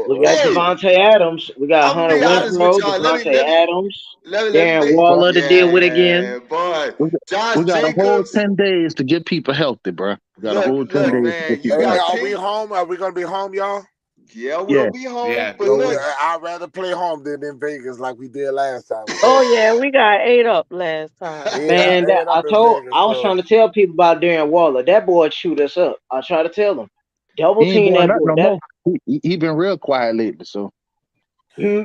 S6: We
S1: So
S6: got
S4: Hey,
S6: Devontae Adams. We got
S4: I'm gonna
S6: Hunter
S4: be honest with
S6: Renfro,
S4: y'all.
S6: Devontae Adams,
S4: Let me
S6: Darren
S4: make
S6: Waller to deal with again.
S4: yeah, boy.
S5: We got,
S4: Josh
S5: we got a whole
S4: Jacobs.
S5: 10 days to get people healthy, bro. We got a
S4: Look,
S5: whole 10
S4: look,
S5: days to
S4: man.
S5: get
S4: You
S5: people
S1: hey,
S5: healthy.
S4: got
S1: are we
S4: Pete.
S1: home? Are we gonna be home, y'all?
S4: Yeah,
S5: Yeah.
S4: we'll be home.
S2: Yeah,
S4: But
S1: So
S4: look,
S1: I'd rather play home than in Vegas like we did last time.
S3: oh
S1: So
S3: yeah, we got 8 up last time.
S1: yeah,
S6: Man,
S1: I ate up in Vegas.
S6: I was
S1: So
S6: trying to tell people about Darren Waller. That boy chewed us up. I try to tell them.
S5: He
S6: Double
S5: ain't
S6: team
S5: doing
S6: that
S5: nothing
S6: boy.
S5: no more. He been real quiet lately. So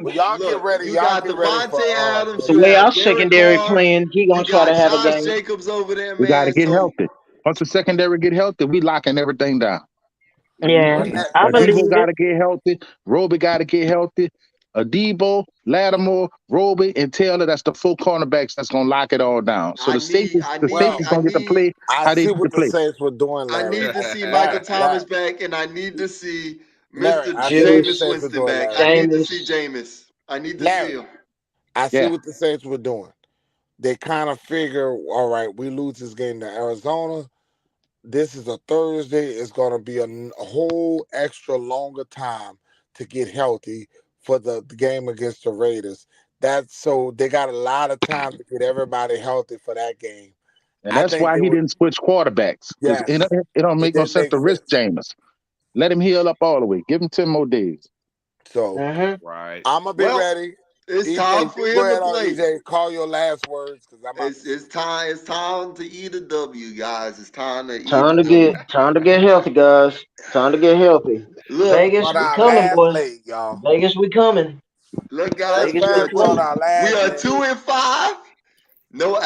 S1: well, y'all get
S4: look,
S1: ready.
S4: you
S1: Y'all
S4: got
S1: get ready for
S4: Devontae Adams,
S6: The
S4: you
S6: way
S1: Vegas.
S6: our
S4: have Derek
S6: secondary
S4: Carr,
S6: playing, he
S4: you
S6: gonna try to
S4: got
S6: have a
S4: Josh
S6: game.
S4: Jacobs over there,
S5: we got to
S4: man.
S5: get
S4: So
S5: healthy. Once the secondary get healthy, we locking everything down.
S3: Yeah,
S1: But
S6: Mm-hmm.
S3: I
S5: Debo
S3: believe
S5: got
S3: it.
S5: to get healthy. Roby got to get healthy. Debo, Lattimore, Roby, and Taylor. That's the full cornerbacks that's gonna lock it all down. So
S4: I need, I
S5: the
S4: need,
S1: well,
S5: safeties
S4: I
S5: gonna get to
S4: need,
S5: play
S1: I
S5: how they
S1: see
S5: need to
S1: what the
S5: play.
S1: Saints were doing,
S4: I
S1: Larry.
S4: need to see Michael
S1: Larry,
S4: Thomas
S1: Larry,
S4: back, and I need to see
S1: Larry,
S4: Mr.
S1: I see what the
S6: Juice,
S4: Jameis
S1: Saints were
S4: Winston
S1: doing,
S4: back.
S1: Larry.
S4: I need to see
S6: Jameis.
S4: Jameis. I need to see
S1: Larry,
S4: him.
S1: I see
S5: Yeah.
S1: what the Saints were doing. They kind of figure, all right, we lose this game to Arizona. This is a Thursday. It's going to be a whole extra longer time to get healthy for the game against the Raiders. That's so they got a lot of time to get everybody healthy for that game.
S5: And
S1: I
S5: that's
S1: think
S5: why
S1: it
S5: he
S1: would.
S5: didn't switch quarterbacks because
S1: Yes,
S5: it don't
S1: it
S5: make no
S1: didn't
S5: sense
S1: make
S5: to risk
S1: sense.
S5: Jameis. Let him heal up all the way. Give him 10 more days.
S1: So
S6: Mm-hmm.
S2: Right.
S1: I'm gonna be
S4: Well,
S1: ready.
S4: it's time
S1: EJ,
S4: for
S1: you go
S4: him to
S1: ahead on
S4: play.
S1: EJ. Call your last words because I'm about to
S4: It's
S1: sleep.
S4: time. It's time to eat a W, guys. It's time to eat
S6: Time
S4: a
S6: to
S4: W.
S6: get healthy, guys. Time to get healthy.
S4: Look,
S6: Vegas,
S1: On
S6: we
S1: our
S6: coming,
S1: last
S6: boy.
S1: leg, y'all.
S6: Vegas, we coming.
S4: look, guys.
S1: Saints
S6: Vegas,
S4: We
S6: we
S1: fans,
S4: are
S1: we're on
S6: coming.
S1: our
S4: we
S1: last
S4: are
S1: leg.
S4: 2-5. No,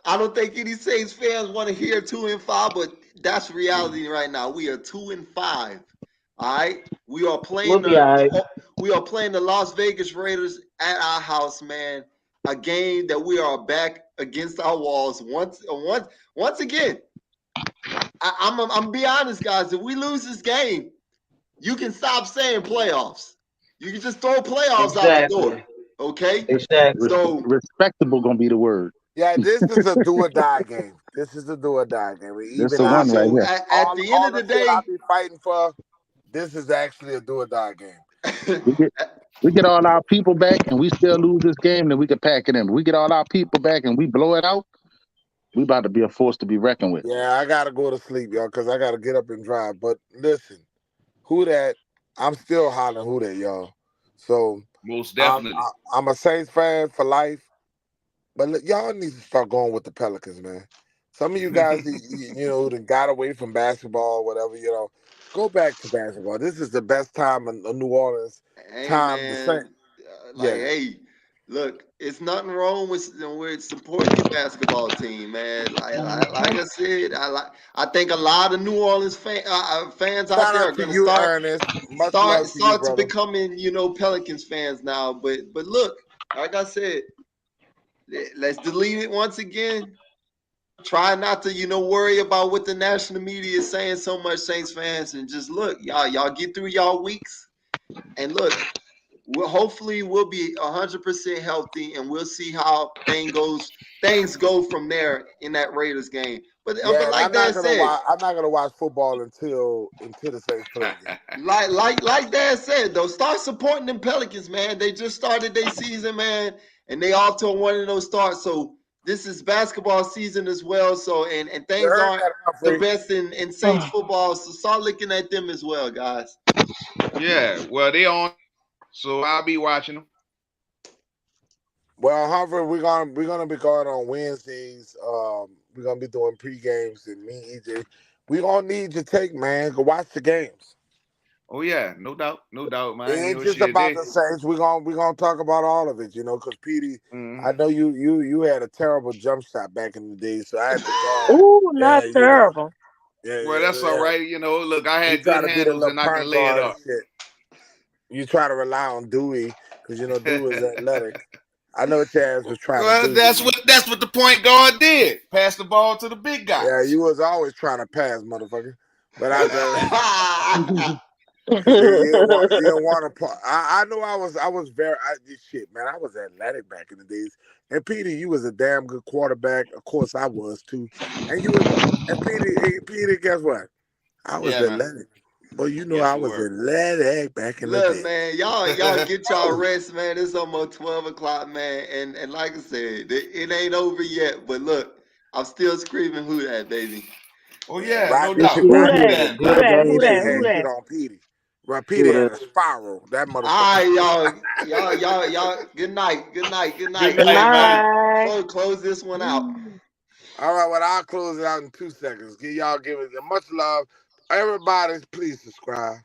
S4: I don't think any Saints fans want to hear 2-5, but that's reality right now. We are 2-5. All right, we are
S6: We'll
S4: playing
S6: be all right.
S4: the Las Vegas Raiders at our house, man. A game that we are back against our walls once again. I'm gonna be honest, guys. If we lose this game, you can stop saying playoffs. You can just throw playoffs out the door.
S6: Exactly.
S4: Okay.
S6: Exactly.
S4: So
S5: Respectable gonna be the word.
S1: Yeah, this is a do or die game. This is a do or die game. We
S5: That's
S1: even
S5: the
S1: out.
S5: one right
S4: so
S5: here.
S4: at
S1: All
S4: the end
S1: all
S4: of
S1: the
S4: the
S1: shit I
S4: day,
S1: be fighting for. This is actually a do or die game.
S5: We get we get all our people back and we still lose this game, then we can pack it in. We get all our people back and we blow it out. We about to be a force to be reckoned with.
S1: Yeah, I gotta go to sleep, y'all, because I gotta get up and drive. But listen, who that? I'm still hollering who that, y'all. So
S2: Most
S1: I'm
S2: definitely.
S1: I'm a Saints fan for life. But look, y'all need to start going with the Pelicans, man. Some of you guys, that got away from basketball, or whatever, go back to basketball. This is the best time in New Orleans
S4: hey
S1: time. The same,
S4: man, like
S1: yeah.
S4: hey, look, it's nothing wrong with supporting your basketball team, man. Like I said, I think a lot of New Orleans fans out
S1: Shout
S4: there
S1: out
S4: are
S1: to
S4: gonna
S1: you,
S4: start
S1: Ernest. Much
S4: start
S1: love to you,
S4: start to
S1: brother.
S4: becoming Pelicans fans now. But look, like I said, let's delete it once again. Try not to worry about what the national media is saying so much, Saints fans, and just look, y'all get through y'all weeks, and look, hopefully we'll be 100% healthy, and we'll see how things go from there in that Raiders game. But
S1: Yeah, and
S4: like Dad said,
S1: I'm not gonna watch football until the Saints play again.
S4: like Dad said, though, start supporting them Pelicans, man. They just started their season, man, and they off to a 1-0 start. So this is basketball season as well. So and
S1: You
S4: things
S1: heard
S4: aren't
S1: that,
S4: the
S1: Humphrey?
S4: best in Saints football. So start looking at them as well, guys.
S2: Yeah. Well, they on, so I'll be watching them.
S1: Well, Humphrey, we're gonna be going on Wednesdays. We're gonna be doing pre games, and me, EJ, we gonna need your take, man. Go watch the games.
S2: Oh yeah, no doubt,
S1: It
S2: man.
S1: ain't just about the Saints. We're gonna talk about all of it, because Petey, I
S2: Mhm.
S1: know you had a terrible jump shot back in the day, so I had to guard.
S3: Ooh,
S1: Yeah,
S3: not terrible.
S1: yeah,
S2: Well,
S1: yeah,
S2: that's all
S1: yeah.
S2: right. Look, I
S1: You
S2: had
S1: try
S2: good
S1: to be the
S2: handles
S1: little
S2: and I can
S1: point
S2: lay it
S1: guard and
S2: up.
S1: shit. You try to rely on Dewey because Dewey is athletic. I know what your ass was trying to
S2: Well,
S1: do.
S2: that's what the point guard did. Pass the ball to the big
S1: Yeah,
S2: guys.
S1: you was always trying to pass, motherfucker. But I just you
S3: Good
S1: didn't want to. I know I was very shit, man. I was athletic back in the days. And Peter, you was a damn good quarterback. Of course, I was too. And you was and Peter, guess what? I was
S2: Yeah, man.
S1: athletic. But
S2: Yes,
S1: I
S2: you
S1: was
S2: were.
S1: athletic back in the
S4: Look,
S1: day.
S4: man, y'all get y'all
S1: Oh,
S4: rest, man. It's almost 12 o'clock, man, and like I said, it ain't over yet. But look, I'm still screaming, "Who that, baby?"
S2: Oh yeah, no
S1: Rodney,
S2: doubt.
S6: Who
S1: Rodney,
S6: that?
S3: day.
S6: Who
S3: Who
S6: that,
S1: Rodney
S3: that? Who
S1: Petey
S3: that?
S6: baby?
S3: Who
S1: had
S3: that?
S1: shit on Petey. Right, Petey
S6: Who
S1: had
S6: that?
S1: a spiral. That
S4: All
S1: motherfucker.
S4: right, y'all. Good night, good night, good
S2: Good
S4: night,
S3: Good
S2: night,
S4: guys.
S2: man.
S3: night.
S4: Close this one out.
S1: All right, well, I'll close it out in 2 seconds. Give it much love. Everybody, please subscribe.